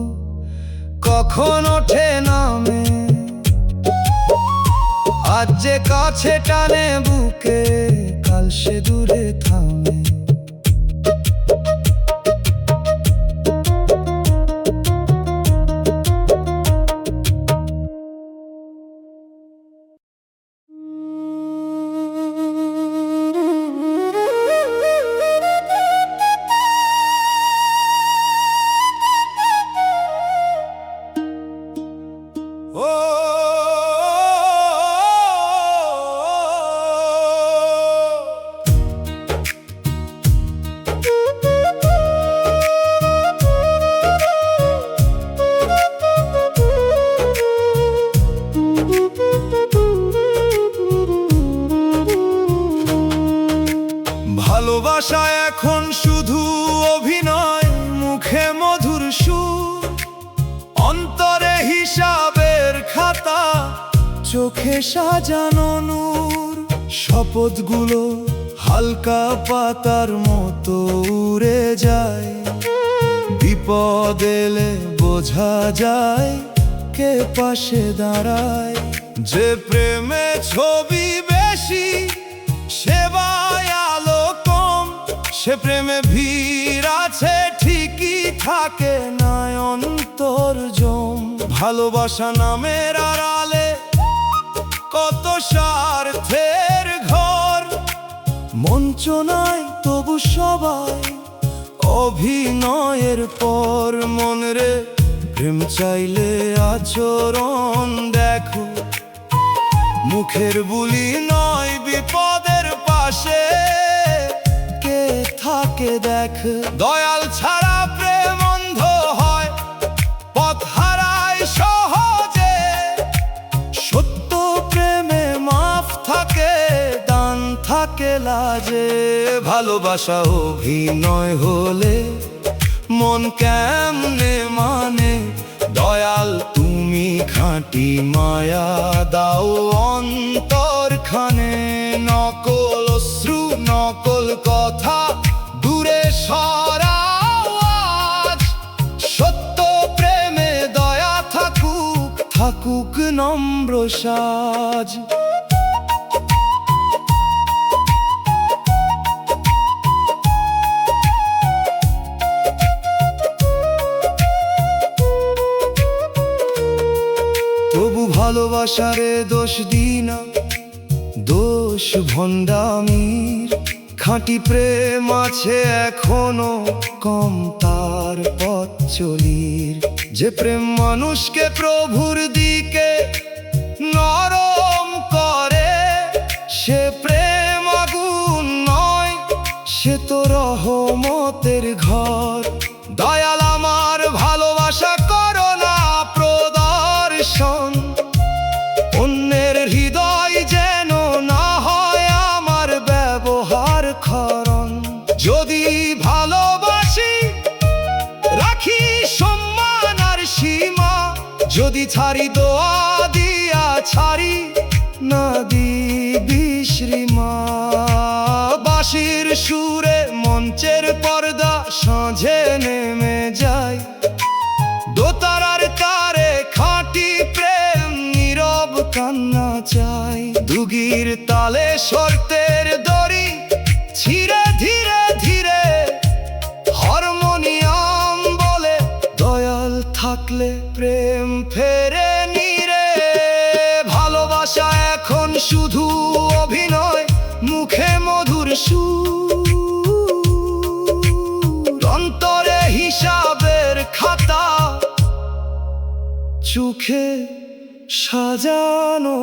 কখন ওঠে নামে, আজ যে কাছে টানে বুকে, কাল সে দূরে থামে। ভালোবাসা এখন শুধু অভিনয়, মুখে মধুর সুর, অন্তরে হিসাবের খাতা, চোখে সাজানো নূর। শপথগুলো হালকা পাতার মতো উড়ে যায়, বিপদ এলে বোঝা যায় কে পাশে দাঁড়ায়। যে প্রেমে ছবি বেশি, সেবায় আলো কম, সে প্রেমে ভিড় আছে ঠিকই, থাকে না অন্তর জম। ভালোবাসা নামের আড়ালে কত স্বার্থের ঘর, মঞ্চ নাই তবু সবাই অভিনয়ের পর। মন রে প্রেম চাইলে আচরণ দেখো, মুখের বুলি নয় বিপদের পাশে, কে থাকে দেখ। দয়াল ছাড়া প্রেম অন্ধ হয়, পথ হারায় সহজে। সত্য প্রেমে মাফ থাকে, দান থাকে লাজে। ভালোবাসা অভিনয় হলে মন কেমনে মানে, দয়াল তুমি খাঁটি মায়া দাও অন্তর খানে। নকল অশ্রু নকল কথা দূরে সরাও আজ, সত্য প্রেমে দয়া থাকুক, থাকুক নম্র সাজ। তবু ভালোবাসারে দোষ দিনা, দোষ ভণ্ডামির। খাঁটি প্রেম আছে এখনো কম তার পথ চলির। যে প্রেম মানুষকে প্রভুর দিকে নরম করে, সে প্রেম আগুন নয়, সে তো রহমতের ঘর। দয়াল আমার ভালোবাসা করো না প্রদার যদি ছাড়ি দোয়া দিয়া ছাড়ি না দি বিশ্রিমা। বাঁশির সুরে মঞ্চের পর্দা সাঁঝে নেমে যায়, দোতারার তারে খাঁটি প্রেম নীরব কান্না চাই। দুগির তালে শর্তের দড়ি ছিঁড়ে ধীরে ধীরে হারমোনিয়াম বলে দয়াল থাকলে প্রেম ফেরে নিরে। ভালোবাসা এখন শুধু অভিনয়, মুখে মধুর সুর, অন্তরে হিসাবের খাতা, চোখে সাজানো।